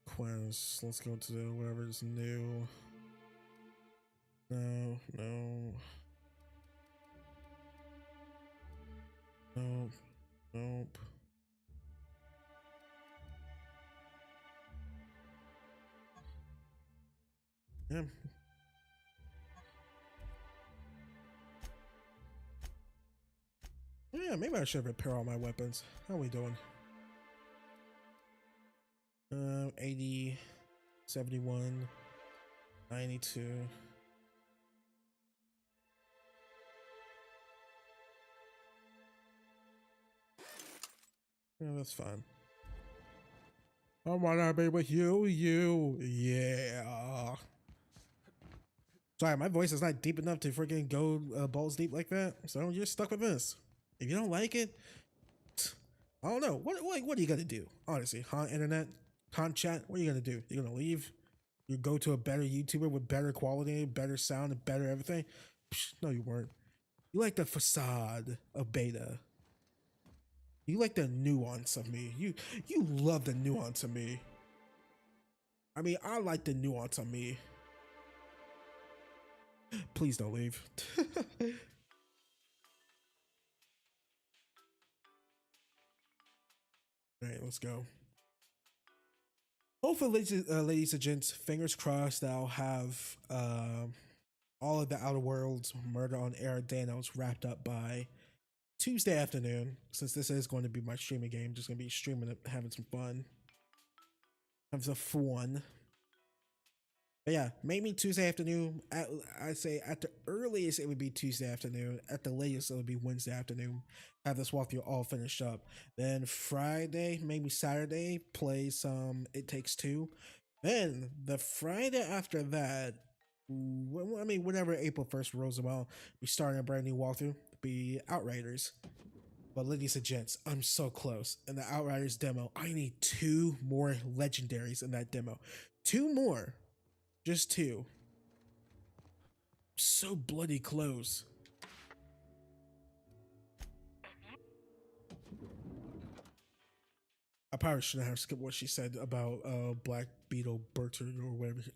[SPEAKER 1] Quest. Let's go to whatever's new. No, no. Nope. Nope. Yeah. Yeah, maybe I should repair all my weapons. How are we doing? 80, 71, 92. Yeah, that's fine. I wanna be with you, yeah. Sorry, my voice is not deep enough to freaking go balls deep like that, so you're stuck with this. If you don't like it, I don't know. What are you gonna do? Honestly, huh? Internet, con chat. What are you gonna do? You're gonna leave? You go to a better YouTuber with better quality, better sound, and better everything? Psh, no, you weren't. You like the facade of beta. You like the nuance of me. You love the nuance of me. I mean, I like the nuance of me. Please don't leave. All right, let's go. Hopefully, ladies and gents, fingers crossed that I'll have all of the Outer Worlds Murder on Eridanos wrapped up by Tuesday afternoon, since this is going to be my streaming game. Just going to be streaming it, having some fun. Having some fun. But yeah, maybe Tuesday afternoon. I'd say at the earliest it would be Tuesday afternoon. At the latest it would be Wednesday afternoon. Have this walkthrough all finished up. Then Friday, maybe Saturday, play some It Takes Two. Then the Friday after that, I mean, whenever April 1st rolls around, we start a brand new walkthrough. Be Outriders. But ladies and gents, I'm so close. In the Outriders demo, I need 2 more legendaries in that demo. 2 more. Just 2. So bloody close. I probably shouldn't have skipped what she said about Black Beetle Bertie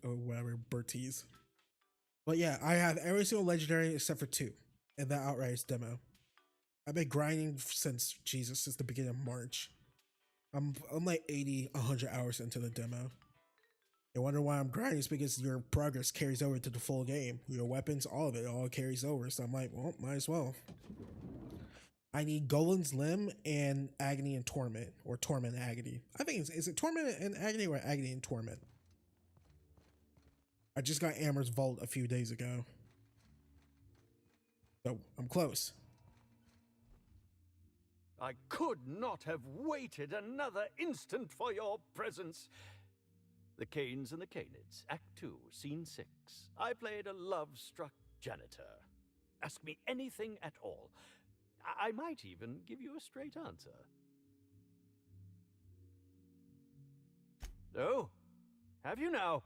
[SPEAKER 1] or whatever Berties. But yeah, I have every single legendary except for 2 in that Outriders demo. I've been grinding since the beginning of March. I'm like 80, 100 hours into the demo. You wonder why I'm grinding? It's because your progress carries over to the full game. Your weapons, all of it, all carries over. So I'm like, well, might as well. I need Golem's Limb and Agony and Torment, or Torment and Agony. I think is it Torment and Agony or Agony and Torment? I just got Amber's Vault a few days ago. So I'm close.
[SPEAKER 5] I could not have waited another instant for your presence. The Canes and the Canids, Act 2, Scene 6. I played a love-struck janitor. Ask me anything at all. I might even give you a straight answer. Oh, have you now?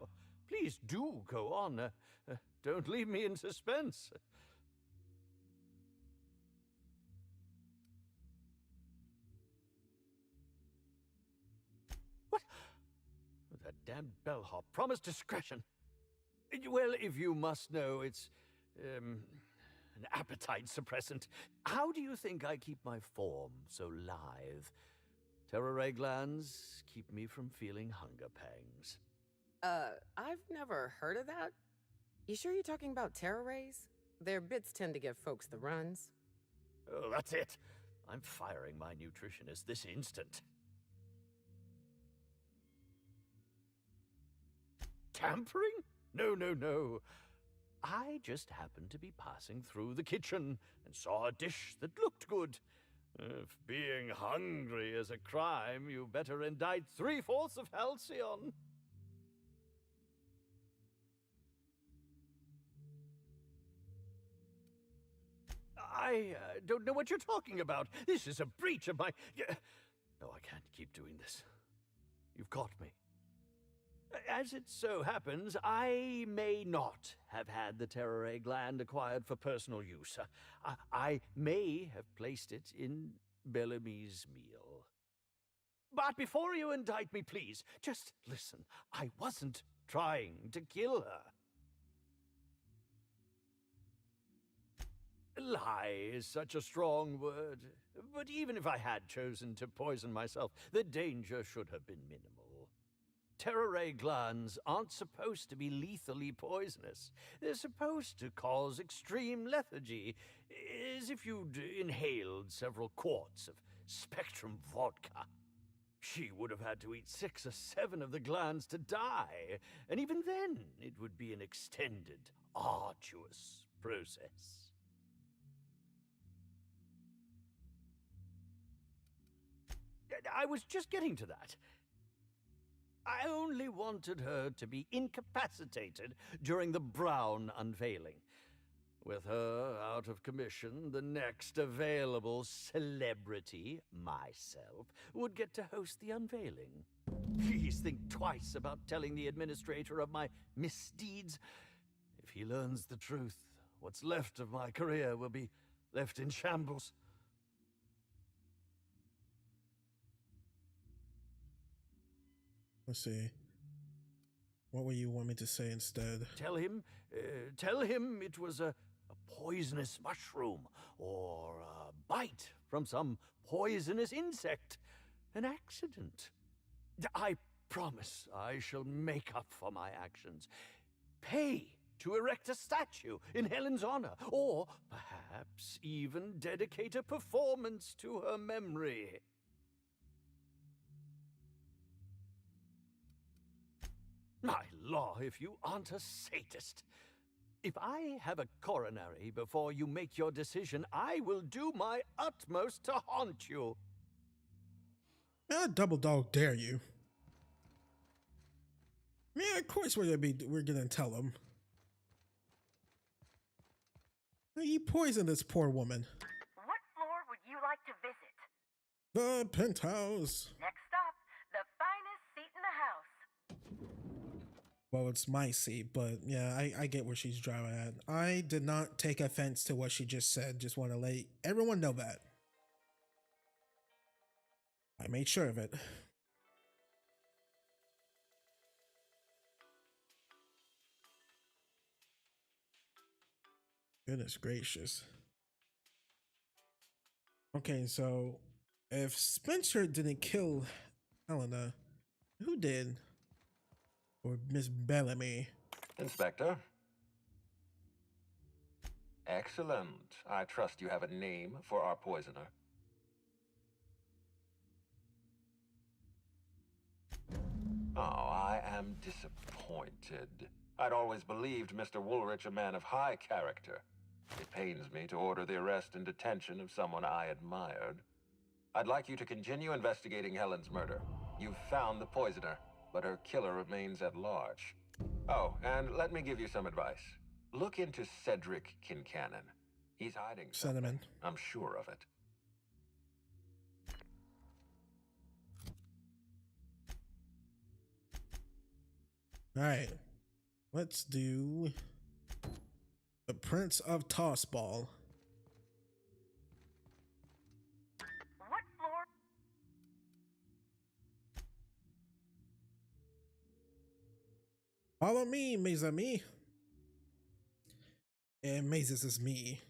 [SPEAKER 5] Please do go on. Don't leave me in suspense. What? That damned bellhop promised discretion. Well, if you must know, it's an appetite suppressant. How do you think I keep my form so lithe? Terrier glands keep me from feeling hunger pangs.
[SPEAKER 10] I've never heard of that. You sure you're talking about Terriers? Their bits tend to give folks the runs.
[SPEAKER 5] Oh, that's it. I'm firing my nutritionist this instant. Tampering? No, no, no. I just happened to be passing through the kitchen and saw a dish that looked good. If being hungry is a crime, you better indict 3/4 of Halcyon. I don't know what you're talking about. This is a breach of my... No, I can't keep doing this. You've caught me. As it so happens, I may not have had the Terrier gland acquired for personal use. I may have placed it in Bellamy's meal. But before you indict me, please, just listen. I wasn't trying to kill her. Lie is such a strong word. But even if I had chosen to poison myself, the danger should have been minimal. Terrier glands aren't supposed to be lethally poisonous. They're supposed to cause extreme lethargy, as if you'd inhaled several quarts of Spectrum vodka. She would have had to eat 6 or 7 of the glands to die, and even then it would be an extended, arduous process. I was just getting to that. I only wanted her to be incapacitated during the Brown unveiling. With her out of commission, the next available celebrity, myself, would get to host the unveiling. Please think twice about telling the administrator of my misdeeds. If he learns the truth, what's left of my career will be left in shambles.
[SPEAKER 1] Let's see. What would you want me to say instead?
[SPEAKER 5] Tell him it was a poisonous mushroom or a bite from some poisonous insect. An accident. I promise I shall make up for my actions. Pay to erect a statue in Helen's honor, or perhaps even dedicate a performance to her memory. My law, if you aren't a sadist. If I have a coronary before you make your decision, I will do my utmost to haunt you.
[SPEAKER 1] I double dog dare you. Yeah, of course we're gonna tell him. You poisoned this poor woman.
[SPEAKER 2] What floor would you like to visit?
[SPEAKER 1] The penthouse.
[SPEAKER 2] Next up, the finest seat in the house.
[SPEAKER 1] Well, it's my seat, but yeah, I get where she's driving at. I did not take offense to what she just said. Just want to let everyone know that. I made sure of it. Goodness gracious. Okay, so if Spencer didn't kill Helena, who did? Or Miss Bellamy?
[SPEAKER 13] Inspector. Excellent. I trust you have a name for our poisoner. Oh, I am disappointed. I'd always believed Mr. Woolrich a man of high character. It pains me to order the arrest and detention of someone I admired. I'd like you to continue investigating Helen's murder. You've found the poisoner, but her killer remains at large. Oh, and let me give you some advice. Look into Cedric Kincannon. He's hiding something.
[SPEAKER 1] Cinnamon.
[SPEAKER 13] I'm sure of it.
[SPEAKER 1] All right, let's do the Prince of Tossball.
[SPEAKER 2] What floor?
[SPEAKER 1] Follow me, mes amis. And Mazes is me.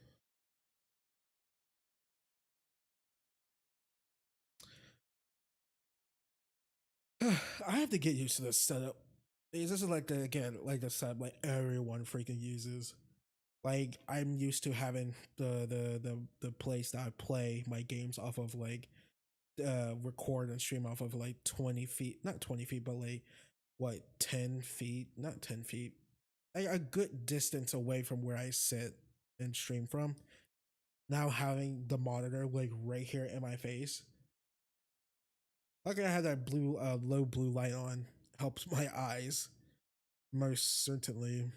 [SPEAKER 1] I have to get used to this setup. This is like the setup like everyone freaking uses. Like I'm used to having the place that I play my games off of, like record and stream off of, like 20 feet, not 20 feet, but like what, 10 feet, not 10 feet, a good distance away from where I sit and stream from. Now having the monitor like right here in my face, like I had that blue low blue light on, helps my eyes most certainly.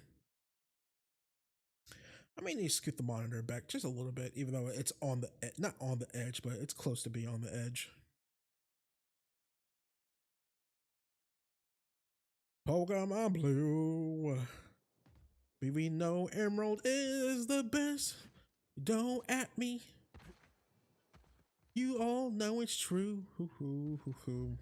[SPEAKER 1] I may need to scoot the monitor back just a little bit, even though it's on the not on the edge, but it's close to being on the edge. Pokemon Blue. We know Emerald is the best. Don't at me. You all know it's true. Uh-oh.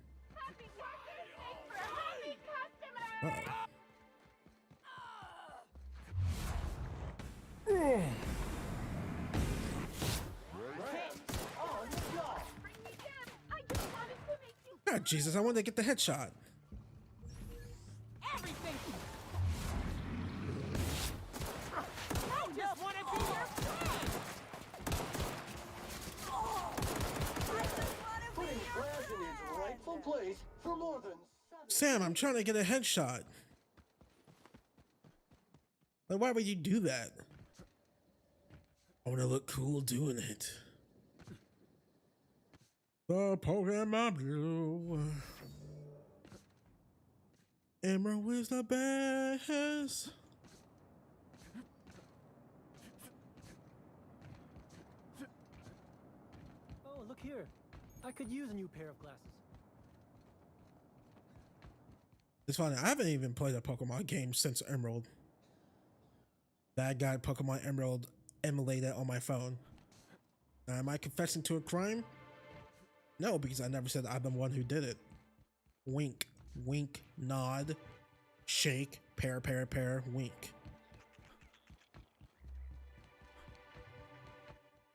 [SPEAKER 1] Oh, Jesus, I wanted to get the headshot.
[SPEAKER 2] Everything. I just want to be your friend.
[SPEAKER 9] Putting trash in its rightful place for more than 7
[SPEAKER 1] Sam, I'm trying to get a headshot. Like, why would you do that? I want to look cool doing it. The Pokemon Blue. Emerald is the best.
[SPEAKER 14] Oh, look here. I could use a new pair of glasses.
[SPEAKER 1] It's funny, I haven't even played a Pokemon game since Emerald. That guy Pokemon Emerald emulated on my phone. Now, am I confessing to a crime? No, because I never said I'm the one who did it. Wink, wink, nod, Shake, pair, wink.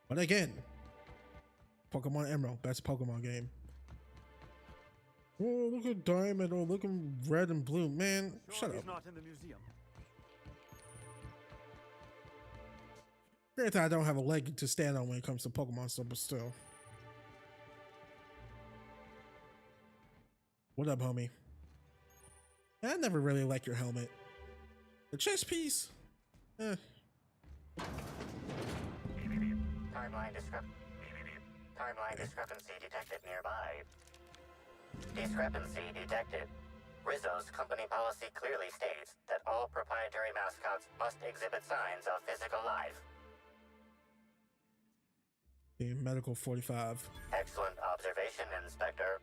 [SPEAKER 1] But again, Pokemon Emerald, best Pokemon game. Oh, look at Diamond. Oh, look at Red and Blue. Man, shut up.
[SPEAKER 14] Not in the museum.
[SPEAKER 1] Granted, I don't have a leg to stand on when it comes to Pokemon stuff, but still. What up, homie? I never really liked your helmet. The chest piece?
[SPEAKER 6] Timeline discrepancy detected nearby. Discrepancy detected. Rizzo's company policy clearly states that all proprietary mascots must exhibit signs of physical life.
[SPEAKER 1] The medical 45.
[SPEAKER 6] Excellent observation, Inspector.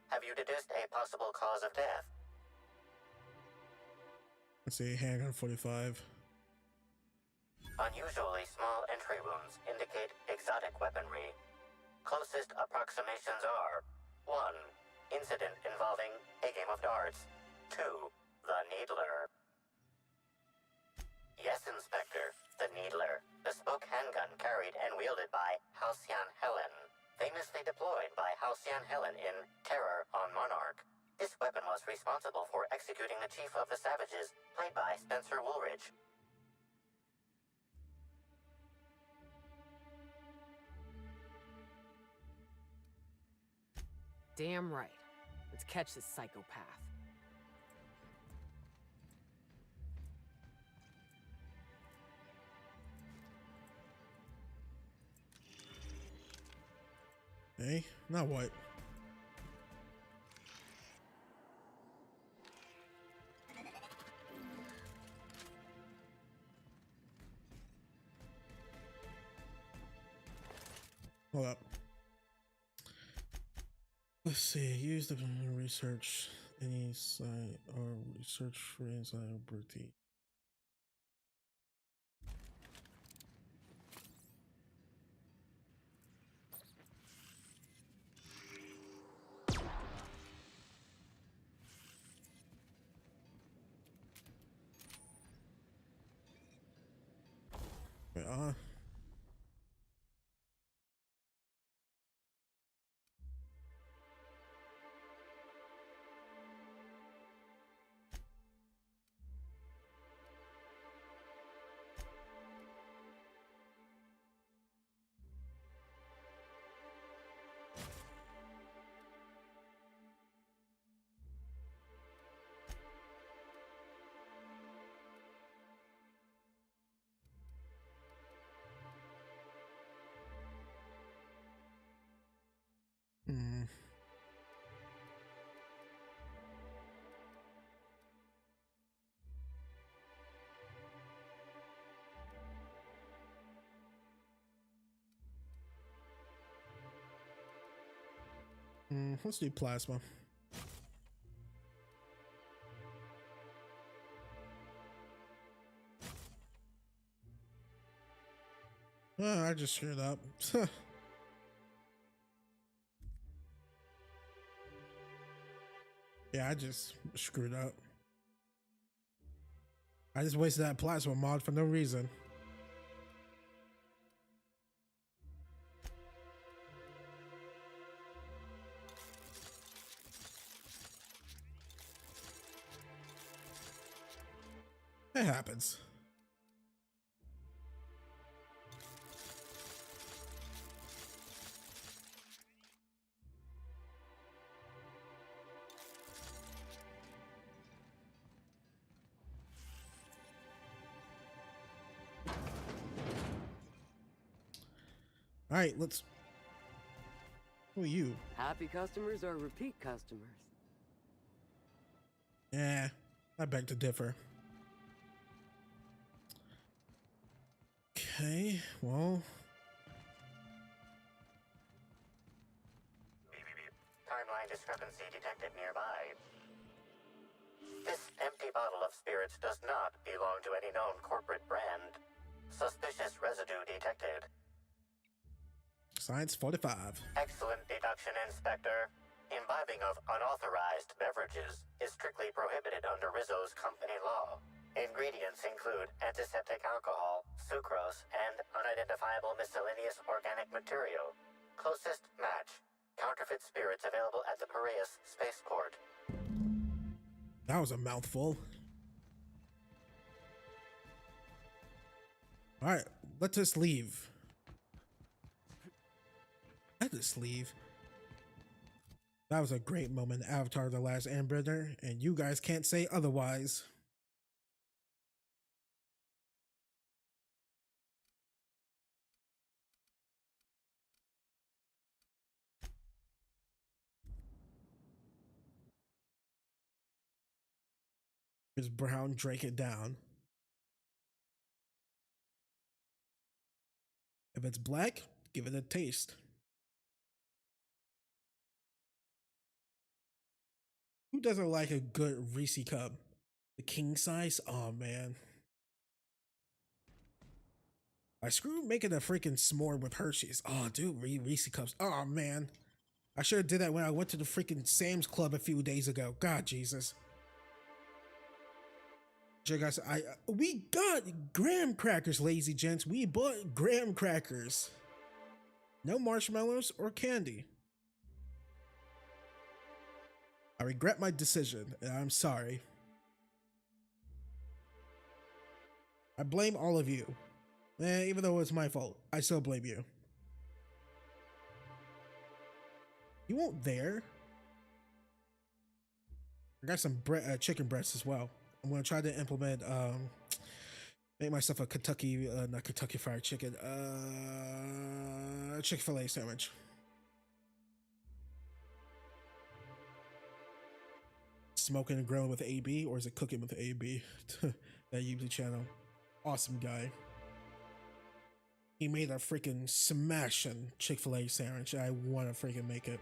[SPEAKER 6] Have you deduced a possible cause of death?
[SPEAKER 1] Let's see, handgun 45.
[SPEAKER 6] Unusually small entry wounds indicate exotic weaponry. Closest approximations are 1. Incident involving a game of darts. 2. The Needler. Yes, Inspector. The Needler. Bespoke handgun carried and wielded by Halcyon Helen. Famously deployed by Halcyon Helen in Terror on Monarch. This weapon was responsible for executing the Chief of the Savages, played by Spencer Woolridge.
[SPEAKER 10] Damn right. Let's catch this psychopath.
[SPEAKER 1] Hey, now what? Hold up. Let's see. Use the research any site or research for inside Bertie. Let's do plasma. Oh, I just screwed up. Yeah, I just screwed up. I just wasted that plasma mod for no reason. It happens. All right, let's. Who are you?
[SPEAKER 15] Happy customers are repeat customers.
[SPEAKER 1] Yeah, I beg to differ. Okay, well.
[SPEAKER 6] Timeline discrepancy detected nearby. This empty bottle of spirits does not belong to any known corporate brand. Suspicious residue detected.
[SPEAKER 1] Science 45.
[SPEAKER 6] Excellent deduction, Inspector. Imbibing of unauthorized beverages is strictly prohibited under Rizzo's company law. Ingredients include antiseptic alcohol, sucrose, and unidentifiable miscellaneous organic material. Closest match. Counterfeit spirits available at the Piraeus spaceport.
[SPEAKER 1] That was a mouthful. Alright, let us leave. Let us leave. That was a great moment, Avatar The Last Airbender, and you guys can't say otherwise. Here's Brown, drink it down. If it's black, give it a taste. Who doesn't like a good Reese cup? The king size? Oh man. I screwed making a freaking s'more with Hershey's. Oh dude, Reese cups. Oh man. I should have did that when I went to the freaking Sam's Club a few days ago. God Jesus. Guys, we got graham crackers, lazy gents. We bought graham crackers. No marshmallows or candy. I regret my decision, and I'm sorry. I blame all of you. Even though it's my fault, I still blame you. You weren't there. I got some chicken breasts as well. I'm gonna try to implement, make myself a Kentucky, not Kentucky Fried Chicken, Chick-fil-A sandwich. Smoking and grilling with AB, or is it cooking with AB? That YouTube channel. Awesome guy. He made a freaking smashing Chick-fil-A sandwich. I want to freaking make it.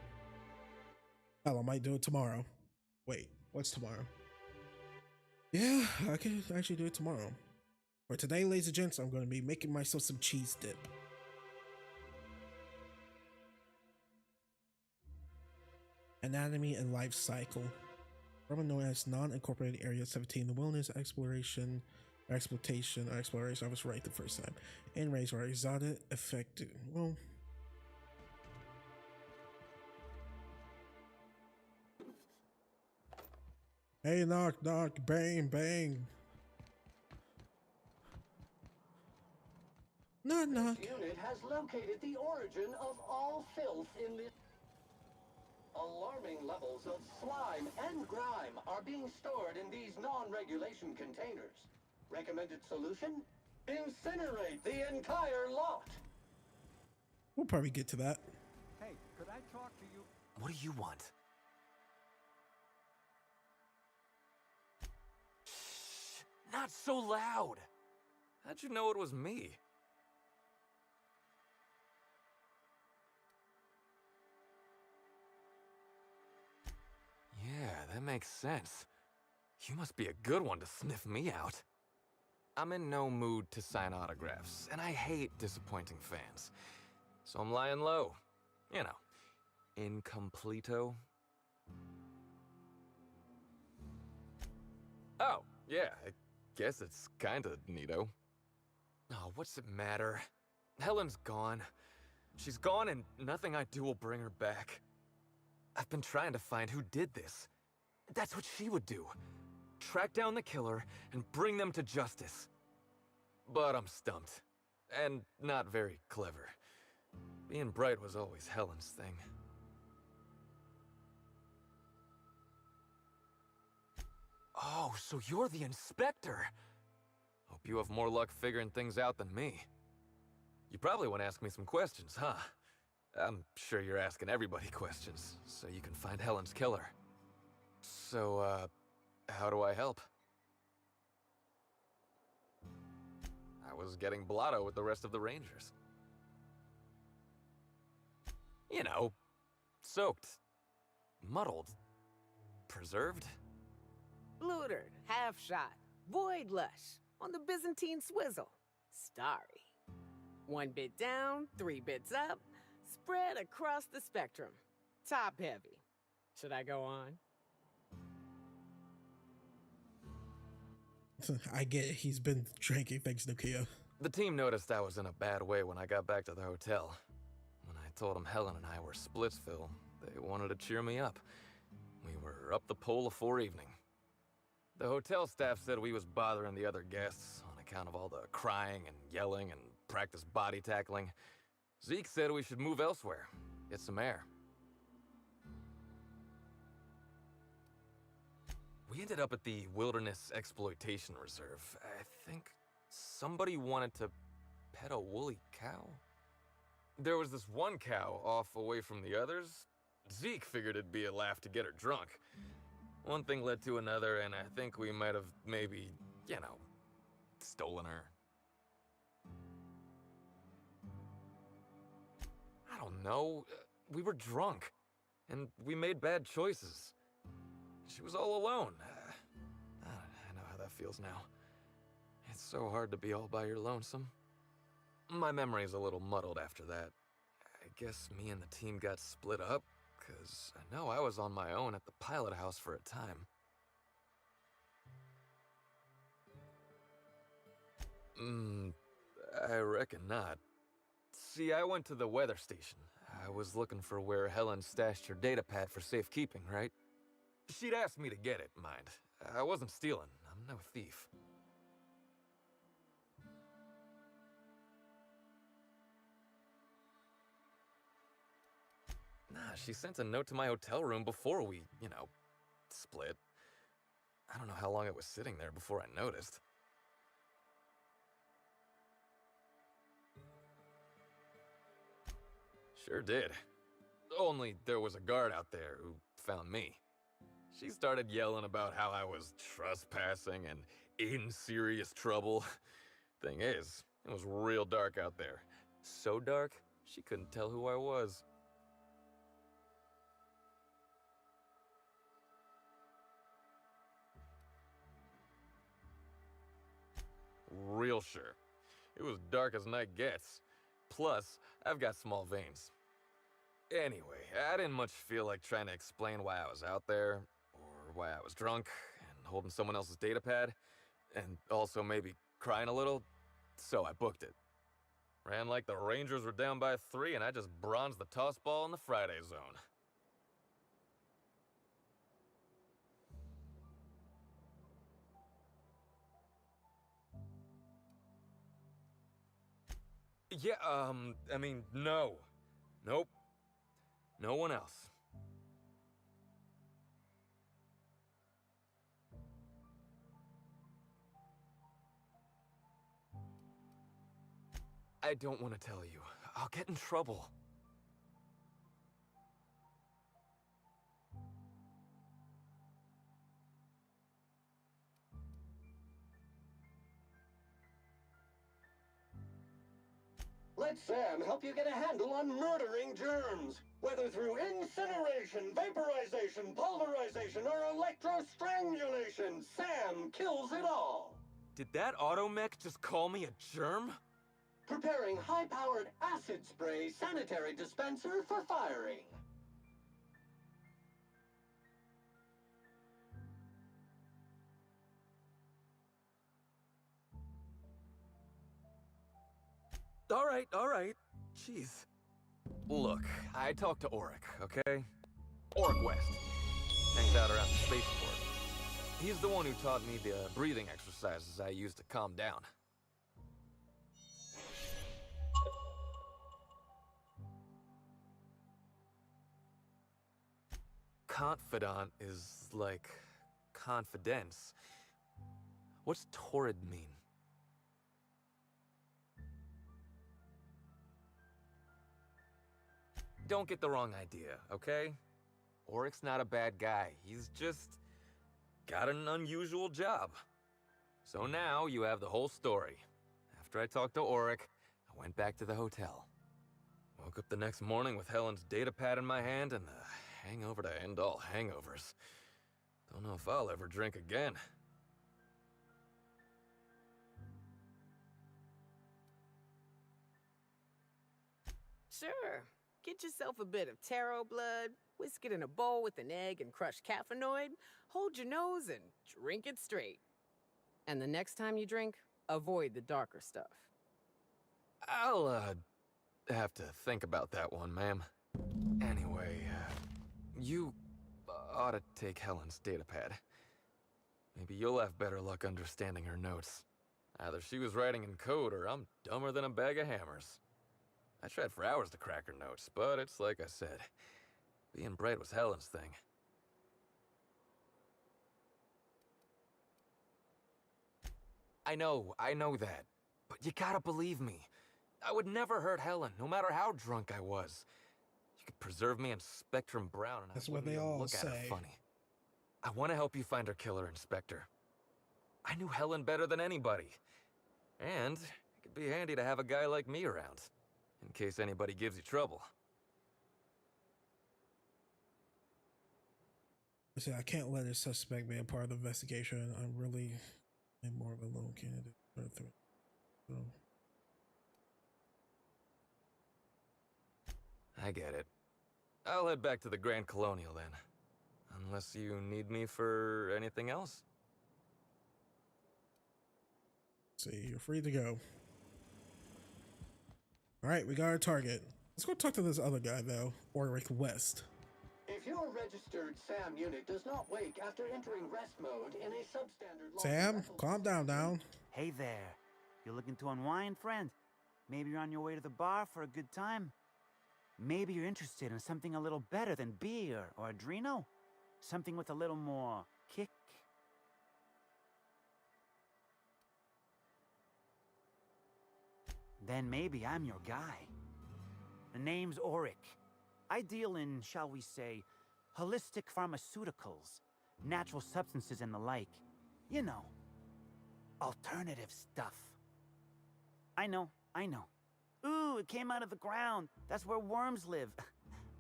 [SPEAKER 1] Hell, I might do it tomorrow. Wait, what's tomorrow? Yeah, I can actually do it tomorrow. For today, ladies and gents, I'm going to be making myself some cheese dip. Anatomy and life cycle. Urban known as non-incorporated area 17. The wilderness exploration, exploitation. I was right the first time. And raise are exotic, effective. Well. Hey, knock, knock, bang, bang. Knock, knock.
[SPEAKER 9] This unit has located the origin of all filth in this. Alarming levels of slime and grime are being stored in these non-regulation containers. Recommended solution? Incinerate the entire lot.
[SPEAKER 1] We'll probably get to that.
[SPEAKER 14] Hey, could I talk to you?
[SPEAKER 16] What do you want? Not so loud! How'd you know it was me? Yeah, that makes sense. You must be a good one to sniff me out. I'm in no mood to sign autographs, and I hate disappointing fans. So I'm lying low. You know, incompleto. Oh, yeah, I guess it's kinda neato. Oh, what's it matter? Helen's gone. She's gone and nothing I do will bring her back. I've been trying to find who did this. That's what she would do. Track down the killer and bring them to justice. But I'm stumped. And not very clever. Being bright was always Helen's thing. Oh, so you're the inspector. Hope you have more luck figuring things out than me. You probably want to ask me some questions, huh? I'm sure you're asking everybody questions, so you can find Helen's killer. So, how do I help? I was getting blotto with the rest of the Rangers. You know, soaked, muddled, preserved.
[SPEAKER 10] Blutered, half shot, void lush, on the Byzantine swizzle. Starry. 1 bit down, 3 bits up, spread across the spectrum. Top heavy. Should I go on?
[SPEAKER 1] I get it. He's been drinking thanks to Kia.
[SPEAKER 16] The team noticed I was in a bad way when I got back to the hotel. When I told them Helen and I were Splitsville, they wanted to cheer me up. We were up the pole afore evening. The hotel staff said we was bothering the other guests on account of all the crying and yelling and practice body tackling. Zeke said we should move elsewhere, get some air. We ended up at the Wilderness Exploitation Reserve. I think somebody wanted to pet a woolly cow? There was this one cow off away from the others. Zeke figured it'd be a laugh to get her drunk. One thing led to another, and I think we might have maybe, you know, stolen her. I don't know. We were drunk, and we made bad choices. She was all alone. I know how that feels now. It's so hard to be all by your lonesome. My memory's a little muddled after that. I guess me and the team got split up, because I know I was on my own at the pilot house for a time. I reckon not. See, I went to the weather station. I was looking for where Helen stashed her datapad for safekeeping, right? She'd asked me to get it, mind. I wasn't stealing. I'm no thief. Nah, she sent a note to my hotel room before we, you know, split. I don't know how long it was sitting there before I noticed. Sure did. Only there was a guard out there who found me. She started yelling about how I was trespassing and in serious trouble. Thing is, it was real dark out there. So dark, she couldn't tell who I was. Real sure. It was dark as night gets. Plus, I've got small veins. Anyway, I didn't much feel like trying to explain why I was out there, or why I was drunk, and holding someone else's datapad, and also maybe crying a little, so I booked it. Ran like the Rangers were down by 3, and I just bronzed the Tossball in the Friday zone. Yeah, I mean, no. Nope. No one else. I don't want to tell you. I'll get in trouble.
[SPEAKER 9] Let Sam help you get a handle on murdering germs. Whether through incineration, vaporization, pulverization, or electrostrangulation, Sam kills it all.
[SPEAKER 16] Did that automech just call me a germ?
[SPEAKER 9] Preparing high-powered acid spray sanitary dispenser for firing.
[SPEAKER 16] All right. Jeez. Look, I talked to Auric, okay? Auric West. Hangs out around the spaceport. He's the one who taught me the breathing exercises I use to calm down. Confidant is like confidence. What's torrid mean? Don't get the wrong idea, okay? Auric's not a bad guy. He's just got an unusual job. So now you have the whole story. After I talked to Auric, I went back to the hotel. Woke up the next morning with Helen's datapad in my hand and the hangover to end all hangovers. Don't know if I'll ever drink again.
[SPEAKER 10] Sure. Get yourself a bit of taro blood, whisk it in a bowl with an egg and crushed caffeinoid, hold your nose and drink it straight. And the next time you drink, avoid the darker stuff.
[SPEAKER 16] I'll, have to think about that one, ma'am. Anyway, you ought to take Helen's datapad. Maybe you'll have better luck understanding her notes. Either she was writing in code or I'm dumber than a bag of hammers. I tried for hours to crack her notes, but it's like I said. Being bright was Helen's thing. I know that. But you gotta believe me. I would never hurt Helen, no matter how drunk I was. You could preserve me in Spectrum Brown and
[SPEAKER 1] That's
[SPEAKER 16] I
[SPEAKER 1] what
[SPEAKER 16] wouldn't
[SPEAKER 1] they
[SPEAKER 16] even
[SPEAKER 1] all
[SPEAKER 16] look at her
[SPEAKER 1] say.
[SPEAKER 16] funny. I want to help you find her killer, Inspector. I knew Helen better than anybody. And it could be handy to have a guy like me around, in case anybody gives you trouble.
[SPEAKER 1] See, I can't let a suspect be a part of the investigation. I'm really more of a lone candidate. So.
[SPEAKER 16] I get it. I'll head back to the Grand Colonial then. Unless you need me for anything else?
[SPEAKER 1] See, you're free to go. Alright, we got our target. Let's go talk to this other guy though, Ulrich West.
[SPEAKER 9] If your registered SAM unit does not wake after entering rest mode in a substandard...
[SPEAKER 1] Sam, calm down.
[SPEAKER 17] Hey there. You looking to unwind, friend? Maybe you're on your way to the bar for a good time? Maybe you're interested in something a little better than beer or Adreno? Something with a little more kick? Then maybe I'm your guy. The name's Ulrich. I deal in, shall we say, holistic pharmaceuticals, natural substances and the like. You know, alternative stuff. I know. Ooh, it came out of the ground. That's where worms live.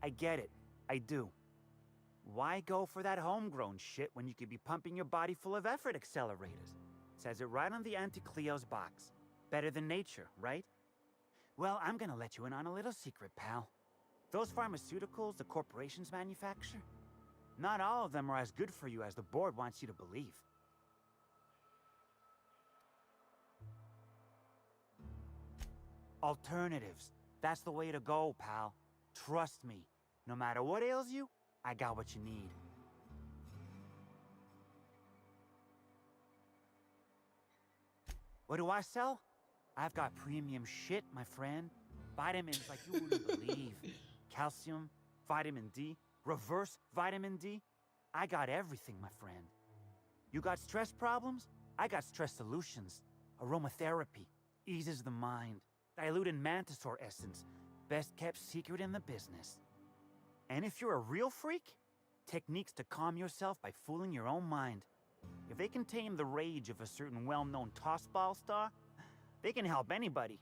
[SPEAKER 17] I get it. I do. Why go for that homegrown shit when you could be pumping your body full of effort accelerators? Says it right on the Anti-Cleo's box. Better than nature, right? Well, I'm gonna let you in on a little secret, pal. Those pharmaceuticals the corporations manufacture, not all of them are as good for you as the board wants you to believe. Alternatives. That's the way to go, pal. Trust me. No matter what ails you, I got what you need. What do I sell? I've got premium shit, my friend. Vitamins like you wouldn't believe. Calcium, vitamin D, reverse vitamin D. I got everything, my friend. You got stress problems? I got stress solutions. Aromatherapy eases the mind. Diluted mantisaur essence, best kept secret in the business. And if you're a real freak, techniques to calm yourself by fooling your own mind. If they can tame the rage of a certain well-known Tossball star, they can help anybody.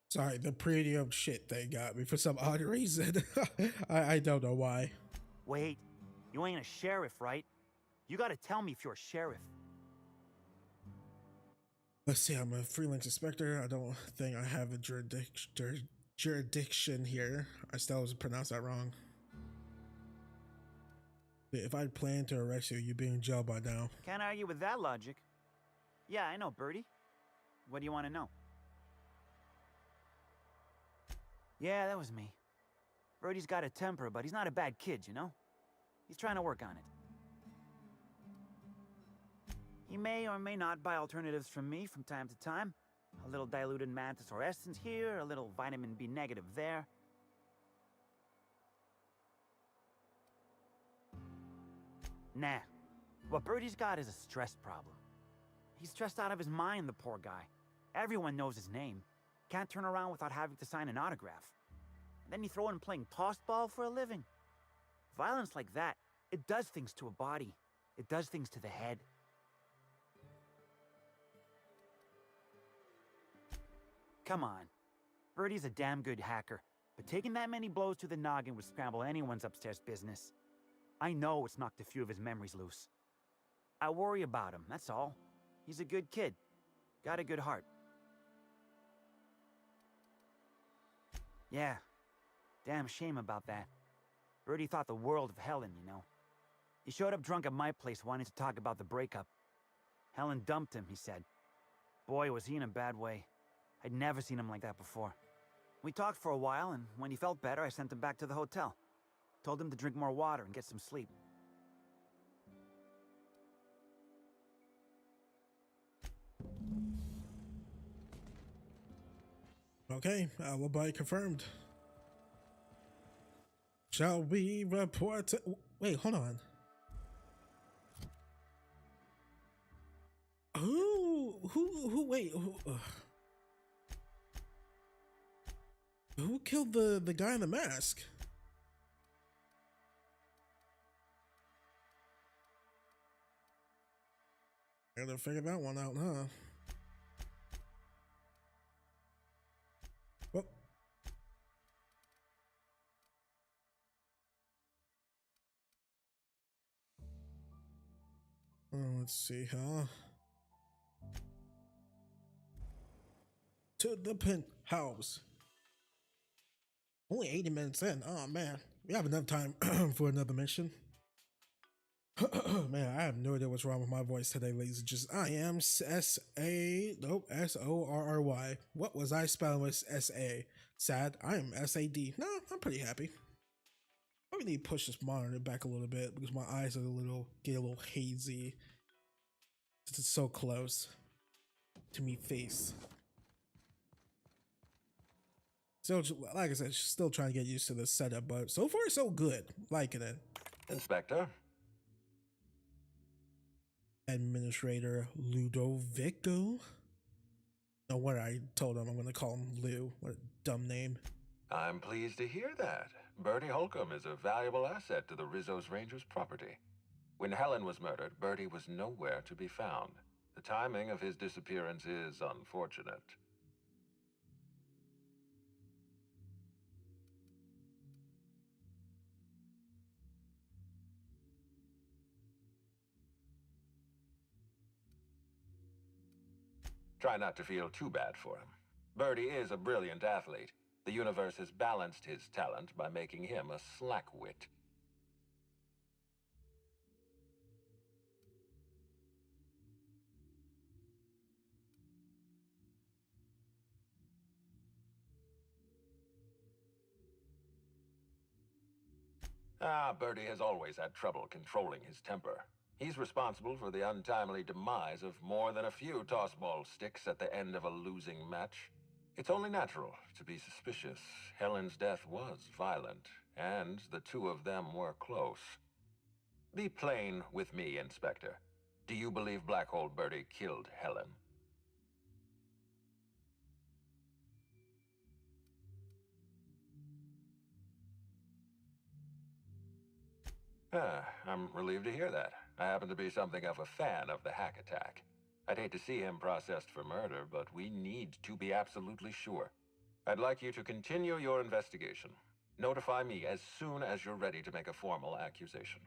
[SPEAKER 1] Sorry, the premium shit they got me for some odd reason. I don't know why.
[SPEAKER 17] Wait, you ain't a sheriff, right? You gotta tell me if you're a sheriff.
[SPEAKER 1] Let's see, I'm a freelance inspector. I don't think I have a jurisdiction here. I still pronounced that wrong. If I plan to arrest you, you'd be in jail by now.
[SPEAKER 17] Can't argue with that logic. Yeah, I know, Birdie. What do you want to know? Yeah, that was me. Birdie's got a temper, but he's not a bad kid, you know? He's trying to work on it. He may or may not buy alternatives from me from time to time. A little diluted mantisaur essence here, a little vitamin B negative there. Nah. What Birdie's got is a stress problem. He's stressed out of his mind, the poor guy. Everyone knows his name. Can't turn around without having to sign an autograph. And then you throw in playing tossball for a living. Violence like that, it does things to a body. It does things to the head. Come on. Birdie's a damn good hacker, but taking that many blows to the noggin would scramble anyone's upstairs business. I know it's knocked a few of his memories loose. I worry about him, that's all. He's a good kid. Got a good heart. Yeah. Damn shame about that. Birdie thought the world of Helen, you know. He showed up drunk at my place wanting to talk about the breakup. Helen dumped him, he said. Boy, was he in a bad way. I'd never seen him like that before. We talked for a while, and when he felt better, I sent him back to the hotel. Told him to drink more water and get some sleep.
[SPEAKER 1] Okay, alibi confirmed. Shall we report to... Wait, hold on. Wait, who killed the guy in the mask? I gotta figure that one out, huh? Well, let's see, huh? To the penthouse. Only 80 minutes in. Oh man, we have enough time for another mission. Man, I have no idea what's wrong with my voice today, ladies. Just I am S-O-R-R-Y. What was I spelling with S-A? Sad. I am S-A-D. No, I'm pretty happy. Probably need to push this monitor back a little bit because my eyes are get a little hazy. It's so close to me face. So, like I said, still trying to get used to the setup, but so far so good. Liking it.
[SPEAKER 13] Inspector?
[SPEAKER 1] Administrator Ludovico. No wonder I told him I'm going to call him Lou. What a dumb name.
[SPEAKER 13] I'm pleased to hear that. Bertie Holcomb is a valuable asset to the Rizzo's Rangers property. When Helen was murdered, Bertie was nowhere to be found. The timing of his disappearance is unfortunate. Try not to feel too bad for him. Bertie is a brilliant athlete. The universe has balanced his talent by making him a slackwit. Bertie has always had trouble controlling his temper. He's responsible for the untimely demise of more than a few tossball sticks at the end of a losing match. It's only natural to be suspicious. Helen's death was violent, and the two of them were close. Be plain with me, Inspector. Do you believe Black Hole Bertie killed Helen? I'm relieved to hear that. I happen to be something of a fan of the hack attack. I'd hate to see him processed for murder, but we need to be absolutely sure. I'd like you to continue your investigation. Notify me as soon as you're ready to make a formal accusation.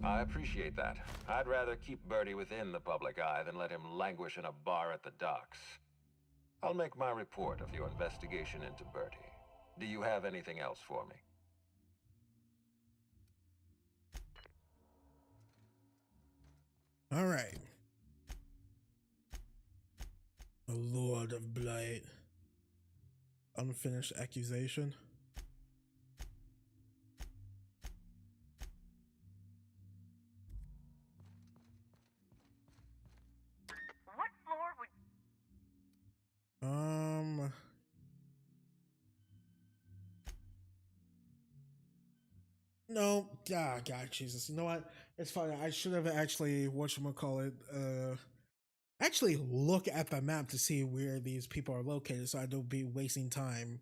[SPEAKER 13] I appreciate that. I'd rather keep Bertie within the public eye than let him languish in a bar at the docks. I'll make my report of your investigation into Bertie. Do you have anything else for me?
[SPEAKER 1] All right. The Lord of Blight. Unfinished accusation.
[SPEAKER 2] What floor would...
[SPEAKER 1] No, God, Jesus. You know what? It's funny. I should have actually, whatchamacallit, actually look at the map to see where these people are located so I don't be wasting time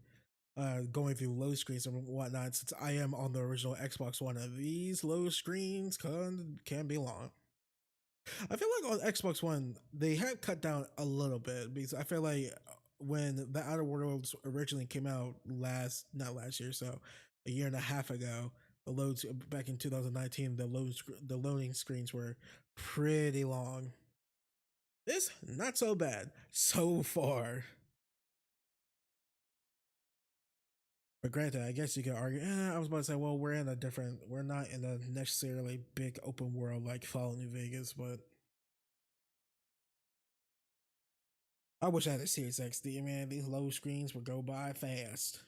[SPEAKER 1] going through load screens and whatnot, since I am on the original Xbox One. These load screens can be long. I feel like on Xbox One, they have cut down a little bit because I feel like when the Outer Worlds originally came out not last year, so a year and a half ago, the loads back in 2019, the loading screens were pretty long. This, not so bad so far. But granted, I guess you could argue, I was about to say, well, we're not in a necessarily big open world like Fallout New Vegas, but I wish I had a Series XD, man. These load screens would go by fast.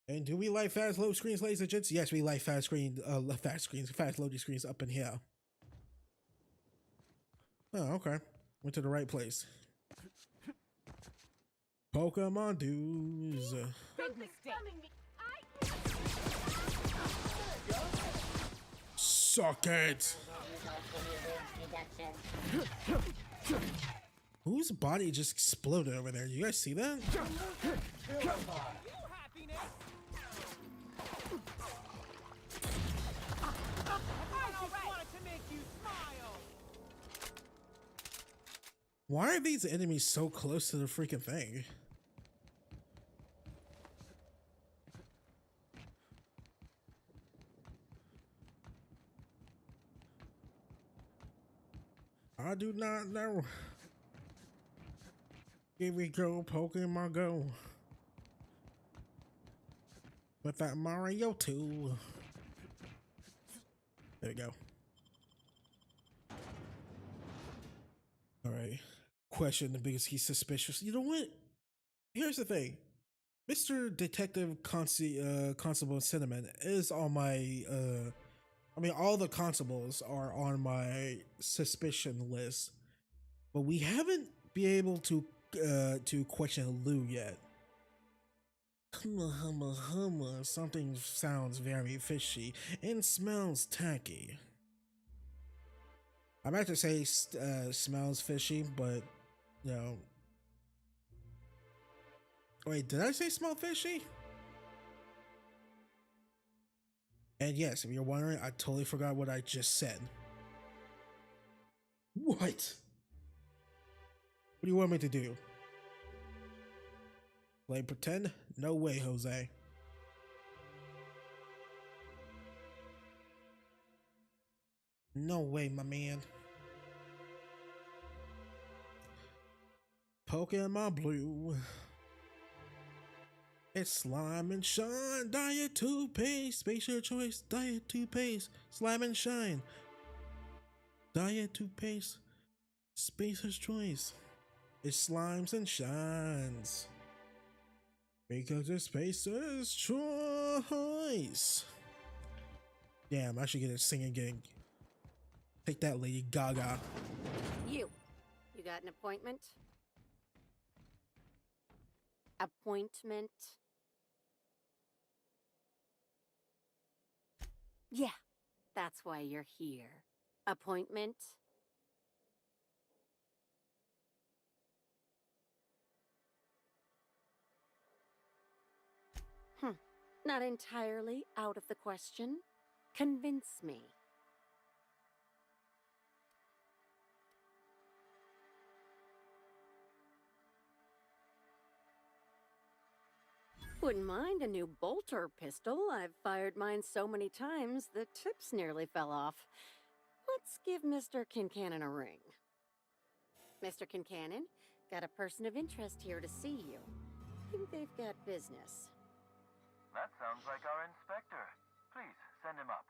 [SPEAKER 1] And do we like fast load screens, ladies and gents? Yes, we like fast loading screens up in here. Oh, okay. Went to the right place. Pokemon dudes. Suck it. Whose body just exploded over there? You guys see that? Why are these enemies so close to the freaking thing? I do not know. Here we go, Pokemon Go. With that Mario 2. There we go. Alright. Question because he's suspicious. You know what? Here's the thing. Mr. Detective Constable Cinnamon is on my I mean, all the constables are on my suspicion list, but we haven't been able to question Lou yet. Something sounds very fishy and smells tacky. I meant to say smells fishy, but you know. Wait, did I say smell fishy? And yes, if you're wondering, I totally forgot what I just said. What? What do you want me to do? Play pretend? No way, Jose. No way, my man. Pokemon Blue. It's Slime and Shine, Diet Toothpaste, space your choice, Diet Toothpaste, Slime and Shine, Diet Toothpaste, Spacer's Choice. It's Slimes and Shines. Because it's Spacer's Choice. Damn, I should get a singing gig. Take that, Lady Gaga.
[SPEAKER 18] You got an appointment? Appointment? Yeah, that's why you're here. Appointment? Not entirely out of the question. Convince me. Wouldn't mind a new bolter pistol. I've fired mine so many times, the tips nearly fell off. Let's give Mr. Kincannon a ring. Mr. Kincannon, got a person of interest here to see you. Think they've got business.
[SPEAKER 19] That sounds like our inspector. Please, send him up.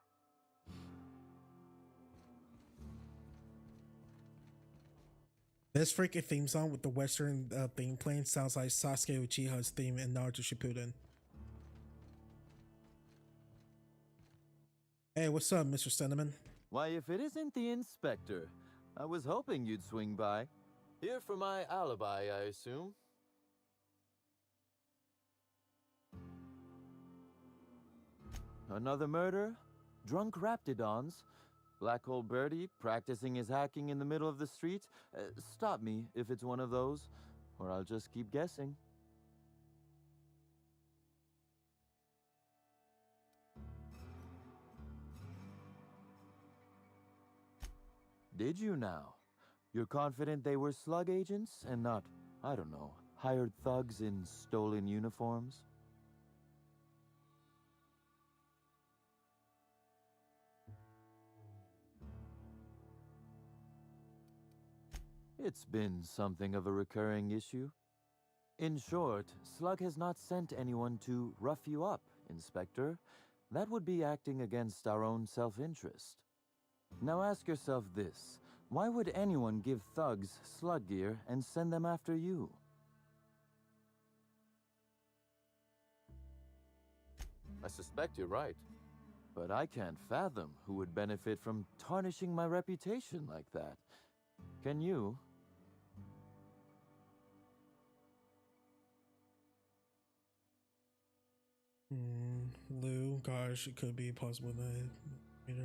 [SPEAKER 1] This freaking theme song with the Western theme playing sounds like Sasuke Uchiha's theme in Naruto Shippuden. Hey, what's up, Mr. Cinnamon?
[SPEAKER 20] Why, if it isn't the inspector, I was hoping you'd swing by. Here for my alibi, I assume. Another murder? Drunk Raptidons? Black Hole Birdie practicing his hacking in the middle of the street? Stop me if it's one of those, or I'll just keep guessing. Did you now? You're confident they were slug agents and not, I don't know, hired thugs in stolen uniforms? It's been something of a recurring issue. In short, Slug has not sent anyone to rough you up, Inspector. That would be acting against our own self-interest. Now ask yourself this. Why would anyone give thugs slug gear and send them after you? I suspect you're right. But I can't fathom who would benefit from tarnishing my reputation like that. Can you?
[SPEAKER 1] Lou, gosh, it could be possible that.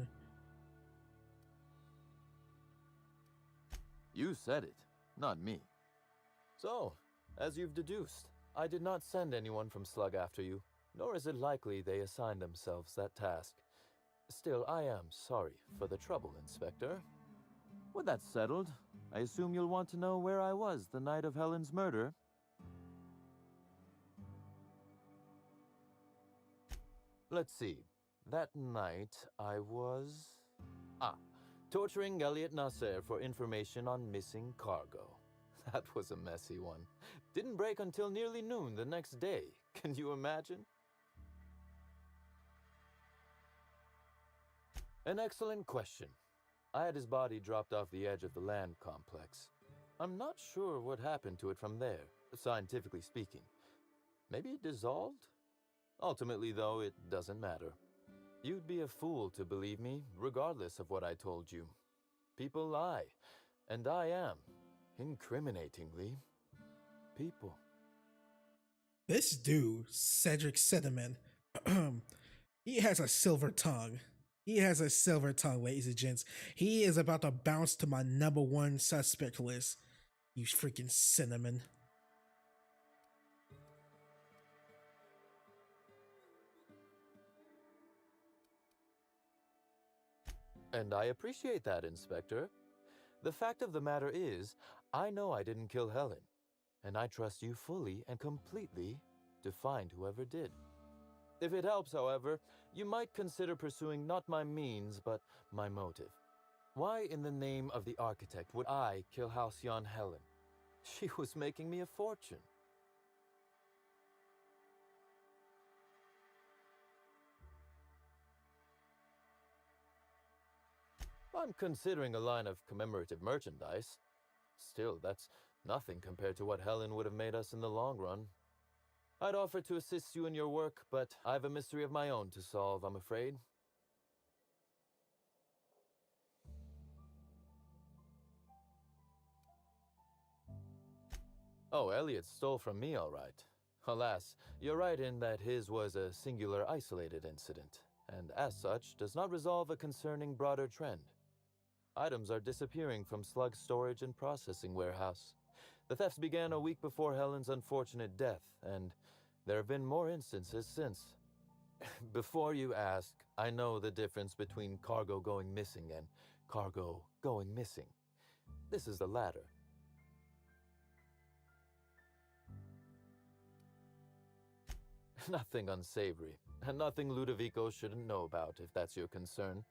[SPEAKER 20] You said it, not me. So, as you've deduced, I did not send anyone from Slug after you, nor is it likely they assigned themselves that task. Still, I am sorry for the trouble, Inspector. With that settled, I assume you'll want to know where I was the night of Helen's murder. Let's see. That night, I was... torturing Elliot Nasser for information on missing cargo. That was a messy one. Didn't break until nearly noon the next day. Can you imagine? An excellent question. I had his body dropped off the edge of the land complex. I'm not sure what happened to it from there, scientifically speaking. Maybe it dissolved? Ultimately, though, it doesn't matter. You'd be a fool to believe me, regardless of what I told you. People lie, and I am, incriminatingly, people.
[SPEAKER 1] This dude, Cedric Cinnamon, he has a silver tongue. He has a silver tongue, ladies and gents. He is about to bounce to my #1 suspect list. You freaking Cinnamon.
[SPEAKER 20] And I appreciate that, Inspector. The fact of the matter is, I know I didn't kill Helen, and I trust you fully and completely to find whoever did. If it helps, however, you might consider pursuing not my means, but my motive. Why in the name of the architect would I kill Halcyon Helen? She was making me a fortune. I'm considering a line of commemorative merchandise. Still, that's nothing compared to what Helen would have made us in the long run. I'd offer to assist you in your work, but I have a mystery of my own to solve, I'm afraid. Oh, Elliot stole from me, all right. Alas, you're right in that his was a singular isolated incident, and as such, does not resolve a concerning broader trend. Items are disappearing from Slug's storage and processing warehouse. The thefts began a week before Helen's unfortunate death, and there have been more instances since. Before you ask, I know the difference between cargo going missing and cargo going missing. This is the latter. Nothing unsavory, and nothing Ludovico shouldn't know about, if that's your concern.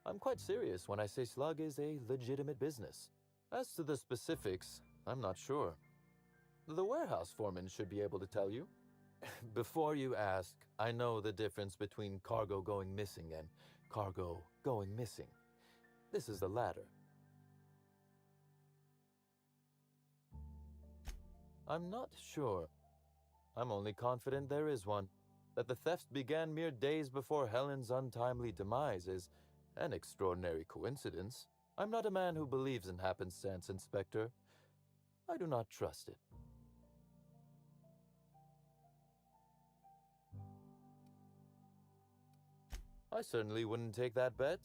[SPEAKER 20] I'm quite serious when I say Slug is a legitimate business. As to the specifics, I'm not sure. The warehouse foreman should be able to tell you. Before you ask, I know the difference between cargo going missing and cargo going missing. This is the latter. I'm not sure. I'm only confident there is one. That the theft began mere days before Helen's untimely demise is an extraordinary coincidence. I'm not a man who believes in happenstance, Inspector. I do not trust it. I certainly wouldn't take that bet.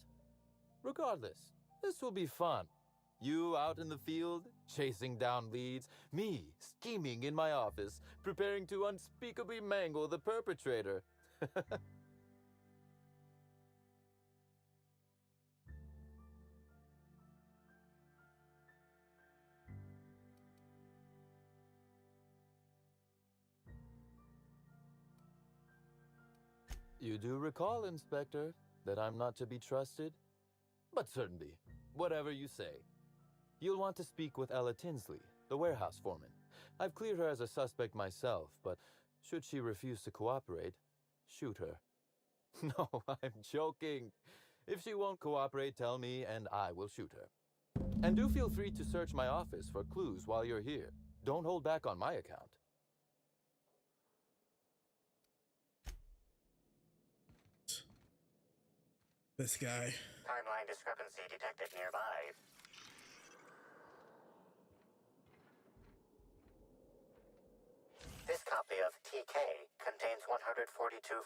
[SPEAKER 20] Regardless, this will be fun. You out in the field, chasing down leads, me scheming in my office, preparing to unspeakably mangle the perpetrator. You do recall, Inspector, that I'm not to be trusted? But certainly, whatever you say. You'll want to speak with Ella Tinsley, the warehouse foreman. I've cleared her as a suspect myself, but should she refuse to cooperate, shoot her. No, I'm joking. If she won't cooperate, tell me and I will shoot her. And do feel free to search my office for clues while you're here. Don't hold back on my account.
[SPEAKER 1] This guy.
[SPEAKER 6] Timeline discrepancy detected nearby. This copy of TK contains 142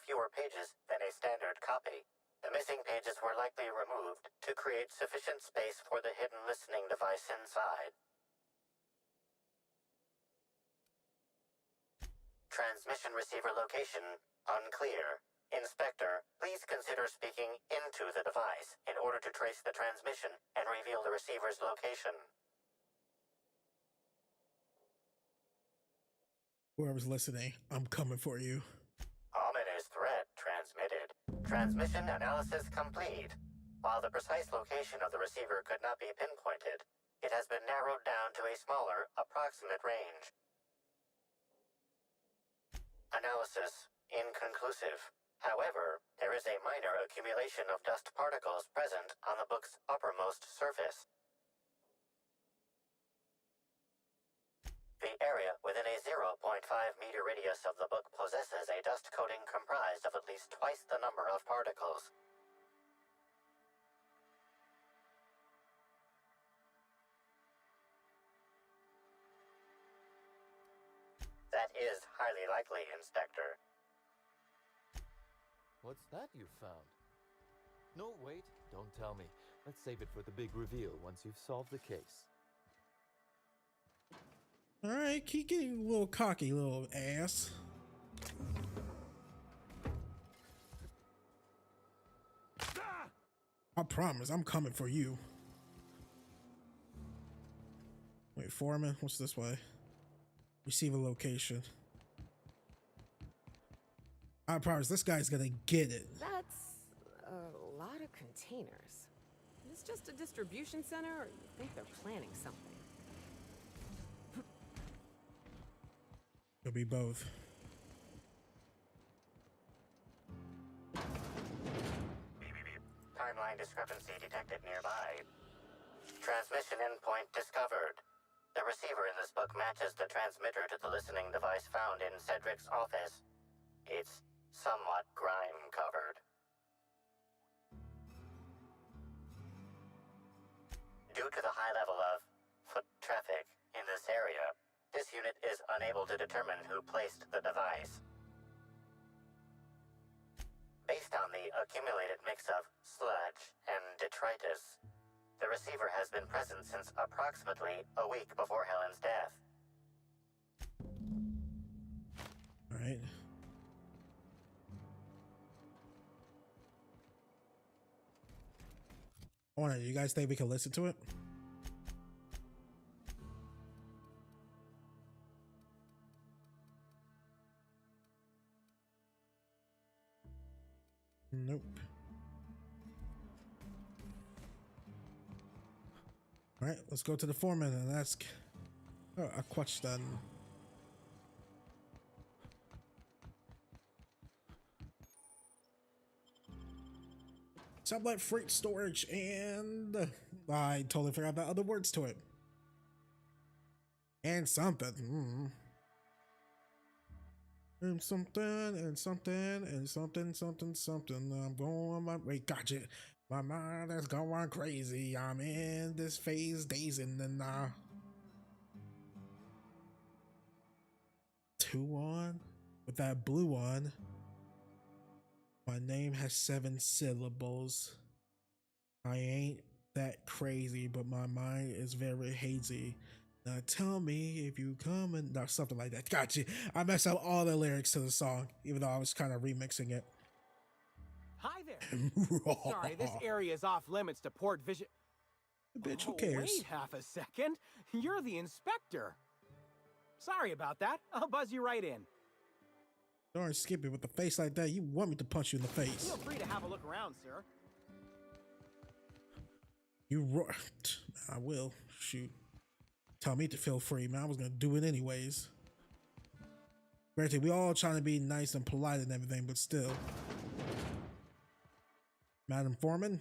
[SPEAKER 6] fewer pages than a standard copy. The missing pages were likely removed to create sufficient space for the hidden listening device inside. Transmission receiver location unclear. Inspector, please consider speaking into the device in order to trace the transmission and reveal the receiver's location.
[SPEAKER 1] Whoever's listening, I'm coming for you.
[SPEAKER 6] Ominous threat transmitted. Transmission analysis complete. While the precise location of the receiver could not be pinpointed, it has been narrowed down to a smaller, approximate range. Analysis inconclusive. However, there is a minor accumulation of dust particles present on the book's uppermost surface. The area within a 0.5 meter radius of the book possesses a dust coating comprised of at least twice the number of particles. That is highly likely, Inspector.
[SPEAKER 20] What's that you found? No, wait, don't tell me. Let's save it for the big reveal once you've solved the case.
[SPEAKER 1] Alright, keep getting a little cocky, little ass. I promise, I'm coming for you. Wait, foreman, what's this way? Receive a location. I promise, this guy's gonna get it.
[SPEAKER 10] That's a lot of containers. Is this just a distribution center, or you think they're planning something?
[SPEAKER 1] It'll be both.
[SPEAKER 6] Timeline discrepancy detected nearby. Transmission endpoint discovered. The receiver in this book matches the transmitter to the listening device found in Cedric's office. It's somewhat grime-covered. Due to the high level of foot traffic in this area, this unit is unable to determine who placed the device. Based on the accumulated mix of sludge and detritus, the receiver has been present since approximately a week before Helen's death.
[SPEAKER 1] All right. Alright, you guys think we can listen to it? Nope. Alright, let's go to the foreman and ask a question. Sublet freight storage, and I totally forgot about other words to it. And something. And something, and something, and something, something, something. I'm going my way. Gotcha. My mind is going crazy. I'm in this phase, dazing, and 2-1 with that blue one. My name has 7 syllables. I ain't that crazy, but my mind is very hazy. Now tell me if you come and no, something like that. Gotcha. I messed up all the lyrics to the song, even though I was kind of remixing it.
[SPEAKER 21] Hi there. Sorry, this area is off limits to port vision.
[SPEAKER 1] Bitch, who cares?
[SPEAKER 21] Wait half a second. You're the inspector. Sorry about that. I'll buzz you right in.
[SPEAKER 1] Darn Skippy, with a face like that, you want me to punch you in the face.
[SPEAKER 21] Feel free to have a look around, sir.
[SPEAKER 1] You roar. I will. shoot. Tell me to feel free, man. I was gonna do it anyways. Granted, we all trying to be nice and polite and everything, but still. Madam Foreman?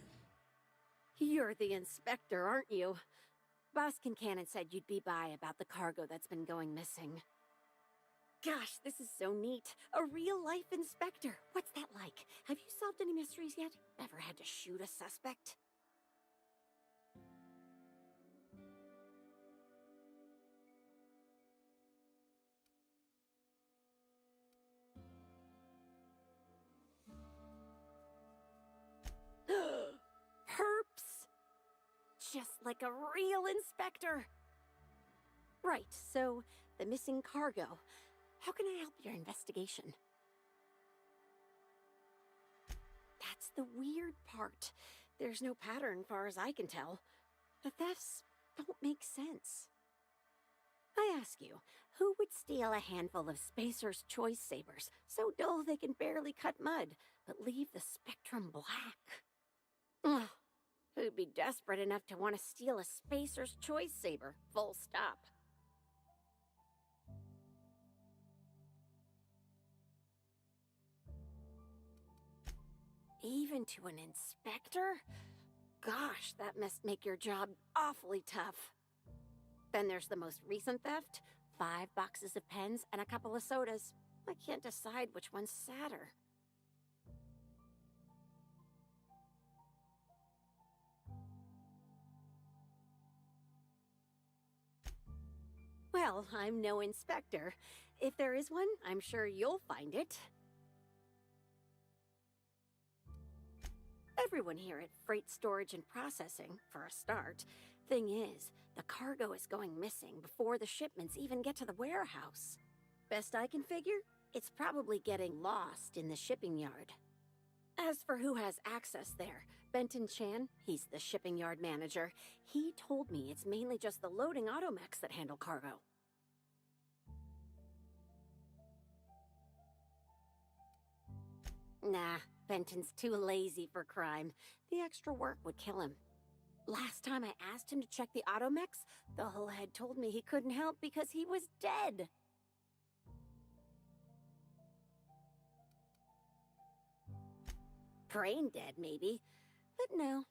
[SPEAKER 18] You're the inspector, aren't you? Boss Kincannon said you'd be by about the cargo that's been going missing. Gosh, this is so neat. A real-life inspector. What's that like? Have you solved any mysteries yet? Ever had to shoot a suspect? Perps! Just like a real inspector. Right, so the missing cargo. How can I help your investigation? That's the weird part. There's no pattern far as I can tell. The thefts don't make sense. I ask you, who would steal a handful of Spacer's Choice Sabers, so dull they can barely cut mud, but leave the spectrum black? Ugh. Who'd be desperate enough to want to steal a Spacer's Choice Saber, full stop? Even to an inspector? Gosh, that must make your job awfully tough. Then there's the most recent theft, 5 boxes of pens and a couple of sodas. I can't decide which one's sadder. Well, I'm no inspector. If there is one, I'm sure you'll find it. Everyone here at Freight Storage and Processing, for a start. Thing is, the cargo is going missing before the shipments even get to the warehouse. Best I can figure, it's probably getting lost in the shipping yard. As for who has access there, Benton Chan, he's the shipping yard manager. He told me it's mainly just the loading automechs that handle cargo. Nah, Benton's too lazy for crime. The extra work would kill him. Last time I asked him to check the automechs, the whole head told me he couldn't help because he was dead. Brain dead, maybe. But no.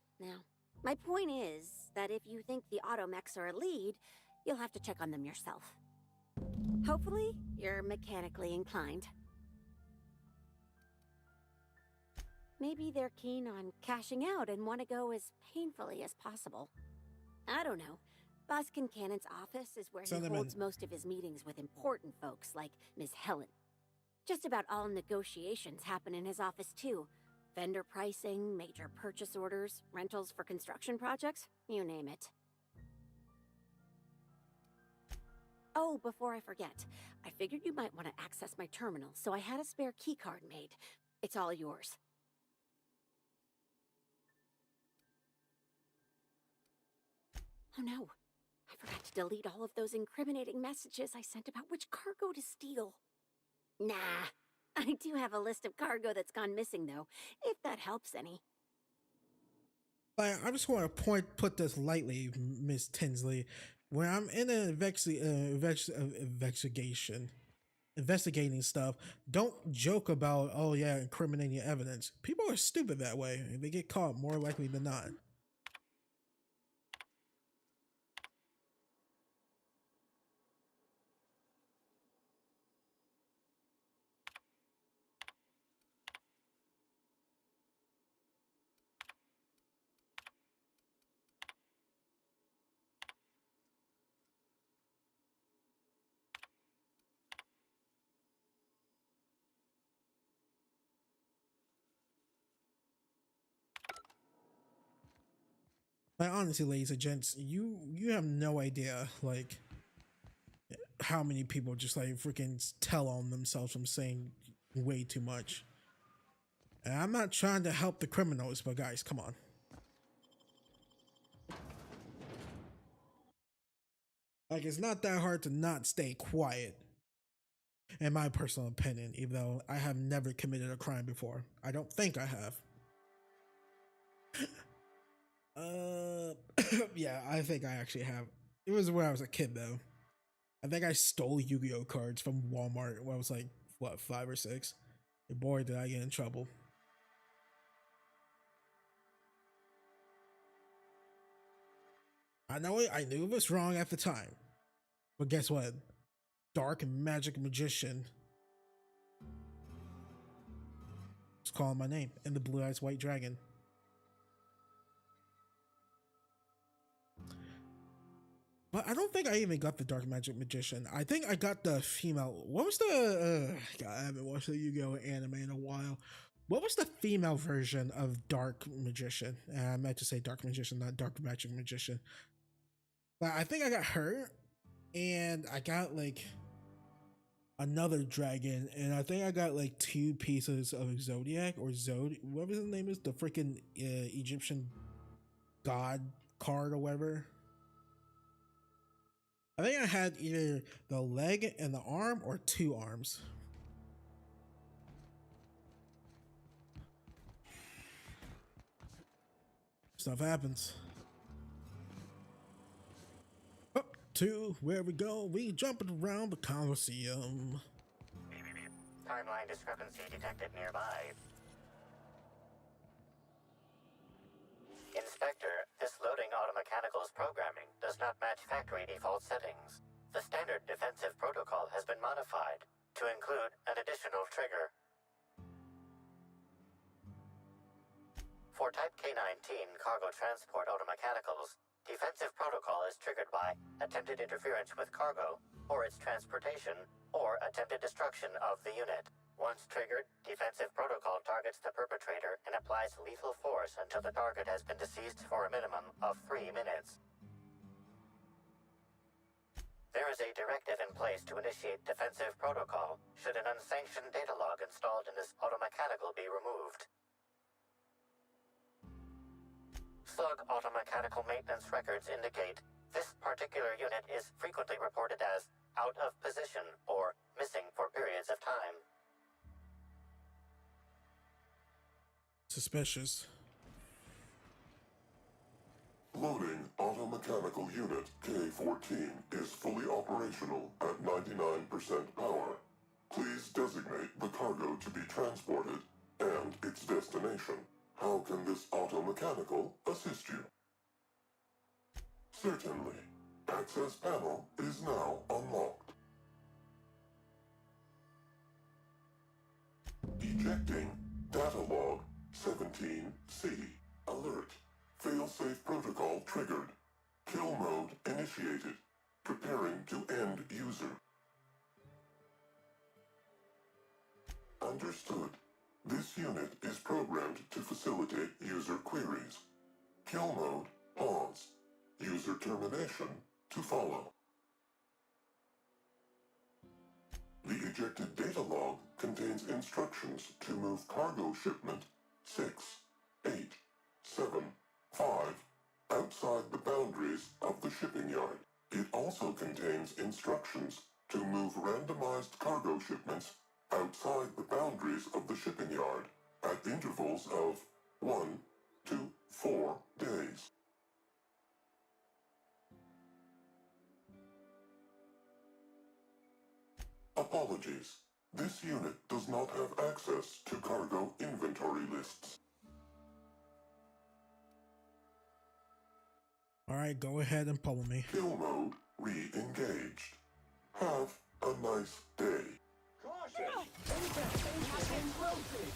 [SPEAKER 18] My point is that if you think the automechs are a lead, you'll have to check on them yourself. Hopefully, you're mechanically inclined. Maybe they're keen on cashing out and want to go as painfully as possible. I don't know. Boss Kincannon's office is where he holds most of his meetings with important folks like Ms. Helen. Just about all negotiations happen in his office too. Vendor pricing, major purchase orders, rentals for construction projects, you name it. Oh, before I forget, I figured you might want to access my terminal, so I had a spare keycard made. It's all yours. Oh no, I forgot to delete all of those incriminating messages I sent about which cargo to steal. Nah, I do have a list of cargo that's gone missing though, if that helps any.
[SPEAKER 1] I just want to put this lightly, Miss Tinsley. When I'm in an investigating stuff, don't joke about, oh yeah, incriminating evidence. People are stupid that way. They get caught more likely than not. Like, honestly, ladies and gents, you have no idea, like, how many people just, like, freaking tell on themselves from saying way too much. And I'm not trying to help the criminals, but guys, come on. Like, it's not that hard to not stay quiet, in my personal opinion, even though I have never committed a crime before. I don't think I have. Yeah, I think I actually have It was when I was a kid though. I think I stole Yu-Gi-Oh cards from Walmart when I was like, what, 5 or 6? And boy, did I get in trouble. I know I knew it was wrong at the time. But guess what? Dark Magic Magician was calling my name and the Blue Eyes White Dragon. But I don't think I even got the Dark Magic Magician. I think I got the female. What was the... God, I haven't watched the Yu-Gi-Oh anime in a while. What was the female version of Dark Magician? I meant to say Dark Magician, not Dark Magic Magician. But I think I got her. And I got like another dragon. And I think I got like 2 pieces of Zodiac or whatever his name is. The freaking Egyptian god card or whatever. I think I had either the leg and the arm or 2 arms. Stuff happens. Up to where we go, we jumping around the Coliseum.
[SPEAKER 6] Timeline discrepancy detected nearby. Inspector, this loading automechanical's programming does not match factory default settings. The standard defensive protocol has been modified to include an additional trigger. For Type K-19 cargo transport automechanicals, defensive protocol is triggered by attempted interference with cargo, or its transportation, or attempted destruction of the unit. Once triggered, defensive protocol targets the perpetrator and applies lethal force until the target has been deceased for a minimum of 3 minutes. There is a directive in place to initiate defensive protocol should an unsanctioned data log installed in this automechanical be removed. Slug automechanical maintenance records indicate this particular unit is frequently reported as out of position or missing for periods of time.
[SPEAKER 1] Suspicious.
[SPEAKER 3] Loading automechanical unit K-14 is fully operational at 99% power. Please designate the cargo to be transported and its destination. How can this automechanical assist you? Certainly. Access panel is now unlocked. Ejecting data log 17C. Alert. Failsafe protocol triggered. Kill mode initiated. Preparing to end user. Understood. This unit is programmed to facilitate user queries. Kill mode pause. User termination to follow. The ejected data log contains instructions to move cargo shipment 6, 8, 7, 5 outside the boundaries of the shipping yard. It also contains instructions to move randomized cargo shipments outside the boundaries of the shipping yard at intervals of 1 to 4 days. Apologies. This unit does not have access to cargo inventory lists.
[SPEAKER 1] Alright, go ahead and pummel me.
[SPEAKER 3] Kill mode re-engaged. Have a nice day.
[SPEAKER 9] Caution! Infestation encroaching!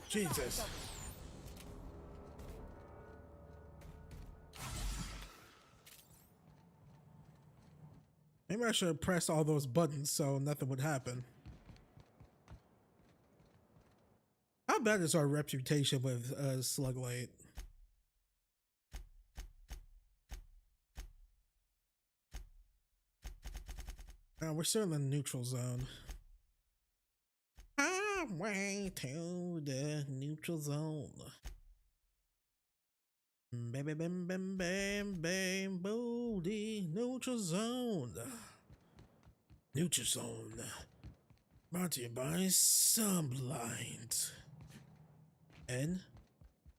[SPEAKER 1] Jesus. Maybe I should have pressed all those buttons so nothing would happen. How bad is our reputation with Sluglight? We're still in the neutral zone. Way to the neutral zone. Bam, bam, bam, bam, bam, bam, booty, neutral zone. Neutral zone. Brought to you by Sunblind and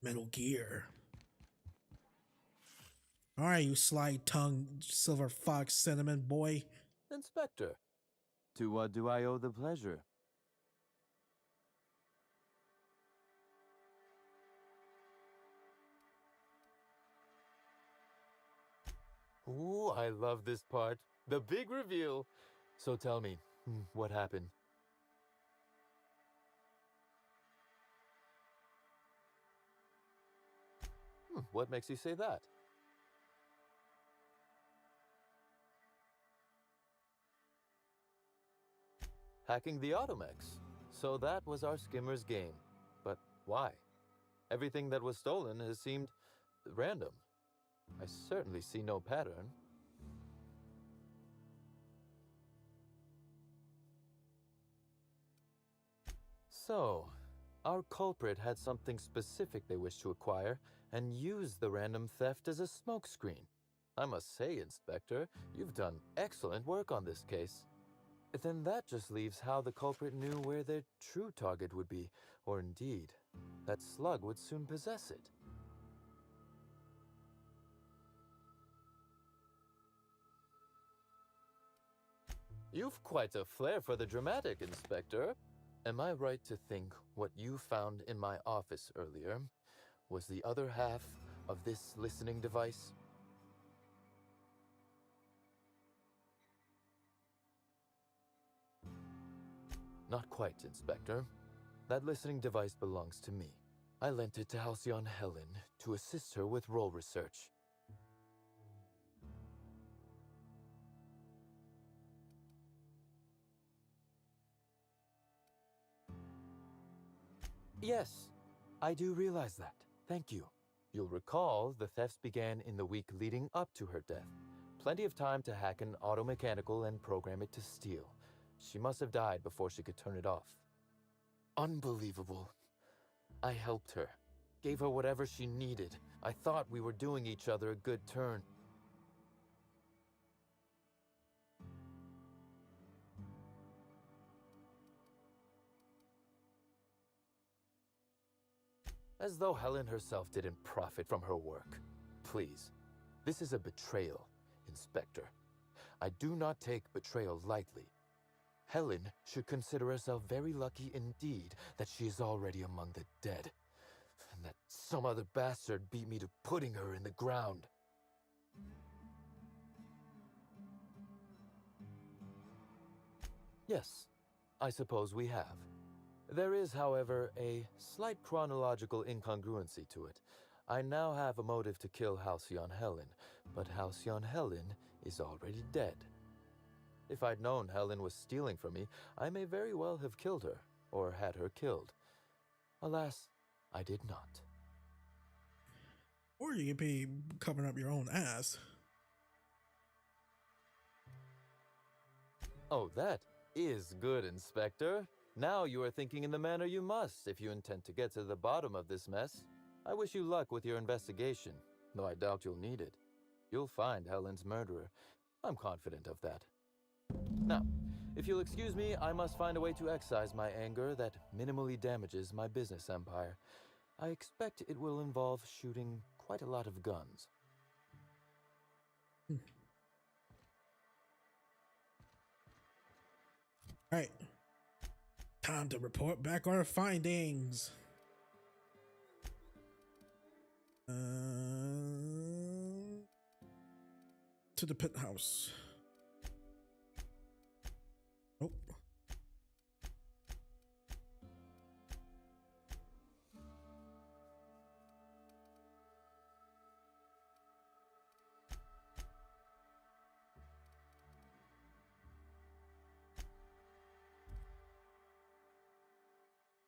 [SPEAKER 1] Metal Gear. Alright, you sly-tongued silver fox cinnamon boy.
[SPEAKER 20] Inspector, to what do I owe the pleasure? Ooh, I love this part. The big reveal. So tell me, what happened? What makes you say that? Hacking the Automex. So that was our skimmer's game. But why? Everything that was stolen has seemed random. I certainly see no pattern. So, our culprit had something specific they wished to acquire and used the random theft as a smokescreen. I must say, Inspector, you've done excellent work on this case. Then that just leaves how the culprit knew where their true target would be, or indeed, that Slug would soon possess it. You've quite a flair for the dramatic, Inspector. Am I right to think what you found in my office earlier was the other half of this listening device? Not quite, Inspector. That listening device belongs to me. I lent it to Halcyon Helen to assist her with role research. Yes, I do realize that. Thank you. You'll recall the thefts began in the week leading up to her death. Plenty of time to hack an automechanical and program it to steal. She must have died before she could turn it off. Unbelievable. I helped her. Gave her whatever she needed. I thought we were doing each other a good turn. As though Helen herself didn't profit from her work. Please, this is a betrayal, Inspector. I do not take betrayal lightly. Helen should consider herself very lucky indeed that she is already among the dead, and that some other bastard beat me to putting her in the ground. Yes, I suppose we have. There is, however, a slight chronological incongruency to it. I now have a motive to kill Halcyon Helen, but Halcyon Helen is already dead. If I'd known Helen was stealing from me, I may very well have killed her, or had her killed. Alas, I did not.
[SPEAKER 1] Or you could be covering up your own ass.
[SPEAKER 20] Oh, that is good, Inspector. Now you are thinking in the manner you must if you intend to get to the bottom of this mess. I wish you luck with your investigation, though I doubt you'll need it. You'll find Helen's murderer. I'm confident of that. Now, if you'll excuse me, I must find a way to excise my anger that minimally damages my business empire. I expect it will involve shooting quite a lot of guns.
[SPEAKER 1] Alright. Time to report back our findings. To the pit house. Oh.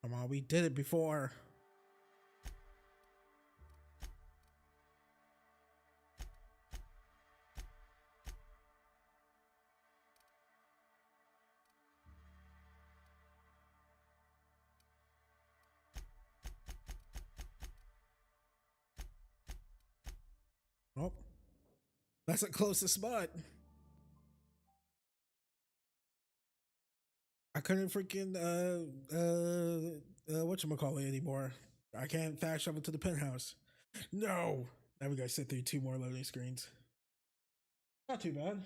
[SPEAKER 1] Come on, we did it before. That's the closest spot. I couldn't freaking whatchamacallit anymore. I can't fast travel to the penthouse. No. Now we gotta sit through 2 more loading screens. Not too bad.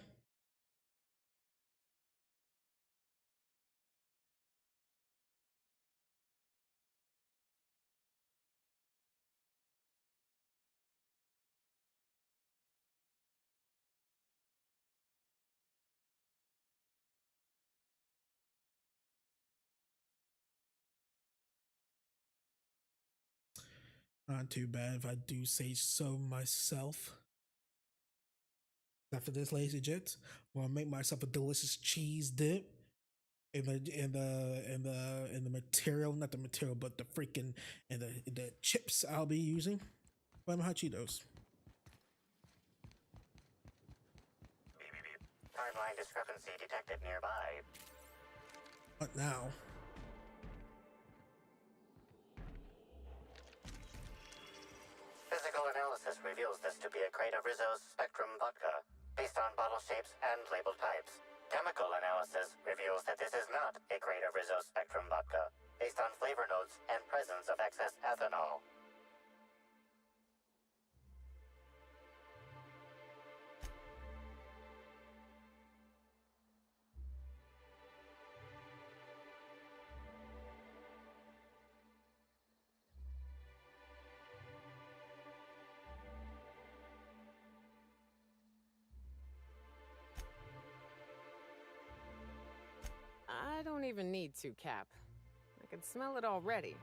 [SPEAKER 1] Not too bad if I do say so myself. After this, lazy jits, I'm gonna make myself a delicious cheese dip in the material, not the material, but the freaking and the chips I'll be using. Flaming hot Cheetos.
[SPEAKER 6] Timeline discrepancy detected nearby.
[SPEAKER 1] What now?
[SPEAKER 6] Physical analysis reveals this to be a crate of Rizzo's Spectrum vodka, based on bottle shapes and label types. Chemical analysis reveals that this is not a crate of Rizzo's Spectrum vodka, based on flavor notes and presence of excess ethanol.
[SPEAKER 10] I don't even need to, Cap. I can smell it already.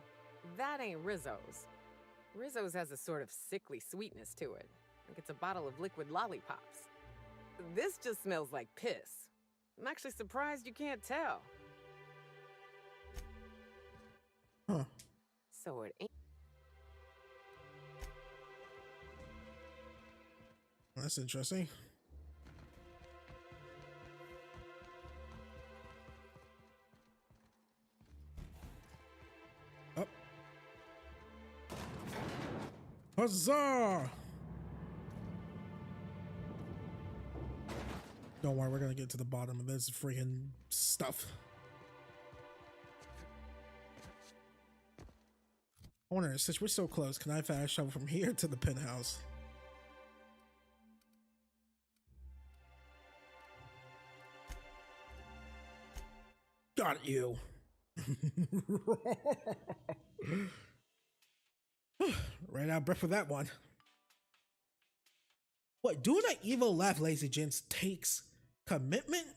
[SPEAKER 10] That ain't Rizzo's. Rizzo's has a sort of sickly sweetness to it, like it's a bottle of liquid lollipops. This just smells like piss. I'm actually surprised you can't tell.
[SPEAKER 1] Huh.
[SPEAKER 10] So it ain't.
[SPEAKER 1] That's interesting. Up. Huzzah! Don't worry, we're gonna get to the bottom of this freaking stuff. I wonder, since we're so close, can I fast travel from here to the penthouse? Got you. Ran out of breath for that one. What, doing an evil laugh, lazy gents, takes commitment,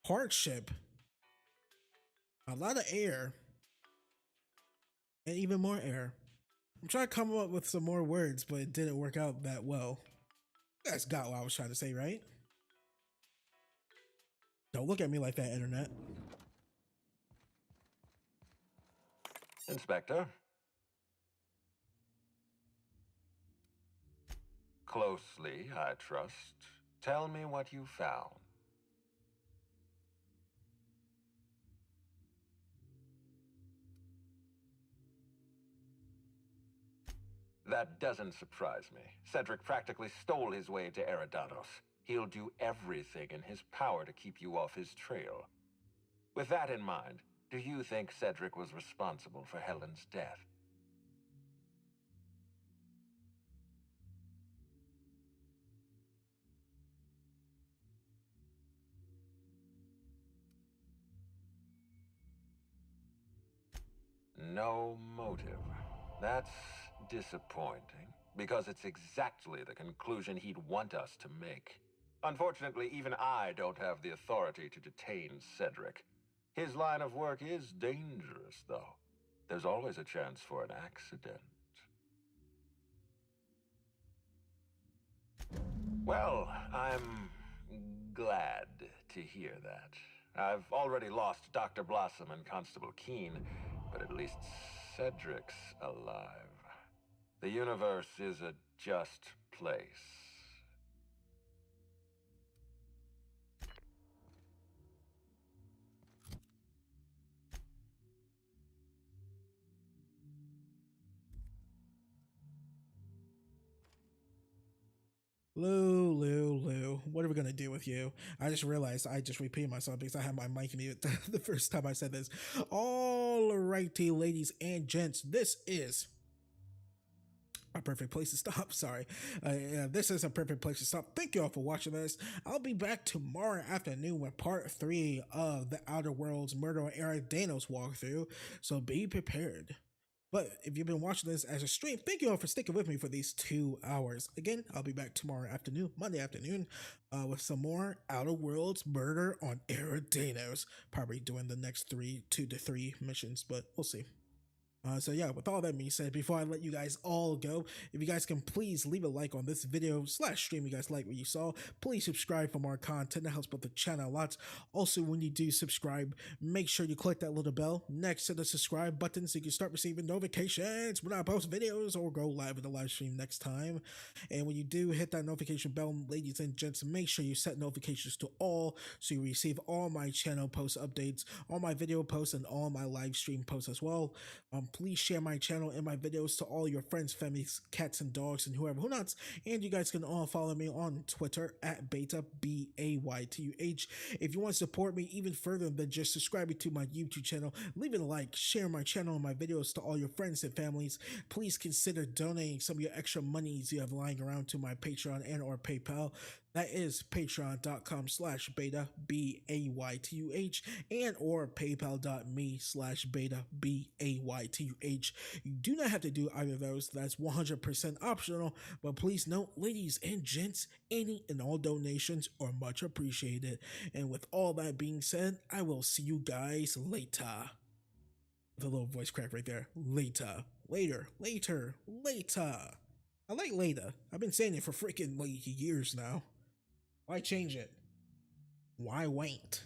[SPEAKER 1] hardship, a lot of air, and even more air. I'm trying to come up with some more words, but it didn't work out that well. You guys got what I was trying to say, right? Don't look at me like that, internet.
[SPEAKER 13] Inspector. Closely, I trust. Tell me what you found. That doesn't surprise me. Cedric practically stole his way to Eridanos. He'll do everything in his power to keep you off his trail. With that in mind, do you think Cedric was responsible for Helen's death? No motive. That's disappointing, because it's exactly the conclusion he'd want us to make. Unfortunately, even I don't have the authority to detain Cedric. His line of work is dangerous, though. There's always a chance for an accident. Well, I'm glad to hear that. I've already lost Dr. Blossom and Constable Keene, but at least Cedric's alive. The universe is a just place.
[SPEAKER 1] Lou, what are we gonna do with you? I just realized I just repeated myself because I had my mic mute the first time I said this. Alrighty, ladies and gents, this is a perfect place to stop. Sorry. Yeah, this is a perfect place to stop. Thank you all for watching this. I'll be back tomorrow afternoon with part 3 of the Outer Worlds Murder on Eridanos walkthrough, so be prepared. But if you've been watching this as a stream, thank you all for sticking with me for these 2 hours. Again, I'll be back tomorrow afternoon, Monday afternoon, with some more Outer Worlds Murder on Eridanos. Probably doing the next 2 to 3 missions, but we'll see. So yeah, with all that being said, before I let you guys all go, if you guys can please leave a like on this video / stream you guys like what you saw, please subscribe for more content. That helps both the channel a lot. Also, when you do subscribe, make sure you click that little bell next to the subscribe button so you can start receiving notifications when I post videos or go live with a live stream next time. And when you do hit that notification bell, ladies and gents, make sure you set notifications to all so you receive all my channel post updates, all my video posts, and all my live stream posts as well. Please share my channel and my videos to all your friends, families, cats, and dogs, and whoever who nots. And you guys can all follow me on Twitter at Baytuh, Baytuh. If you want to support me even further than just subscribing to my YouTube channel, leave it a like, share my channel and my videos to all your friends and families. Please consider donating some of your extra monies you have lying around to my Patreon and or PayPal. That is patreon.com/Baytuh, Baytuh, and or paypal.me/Baytuh, Baytuh. You do not have to do either of those. That's 100% optional, but please note, ladies and gents, any and all donations are much appreciated. And with all that being said, I will see you guys later. The little voice crack right there. Later. I like later. I've been saying it for freaking like years now. Why change it? Why wait?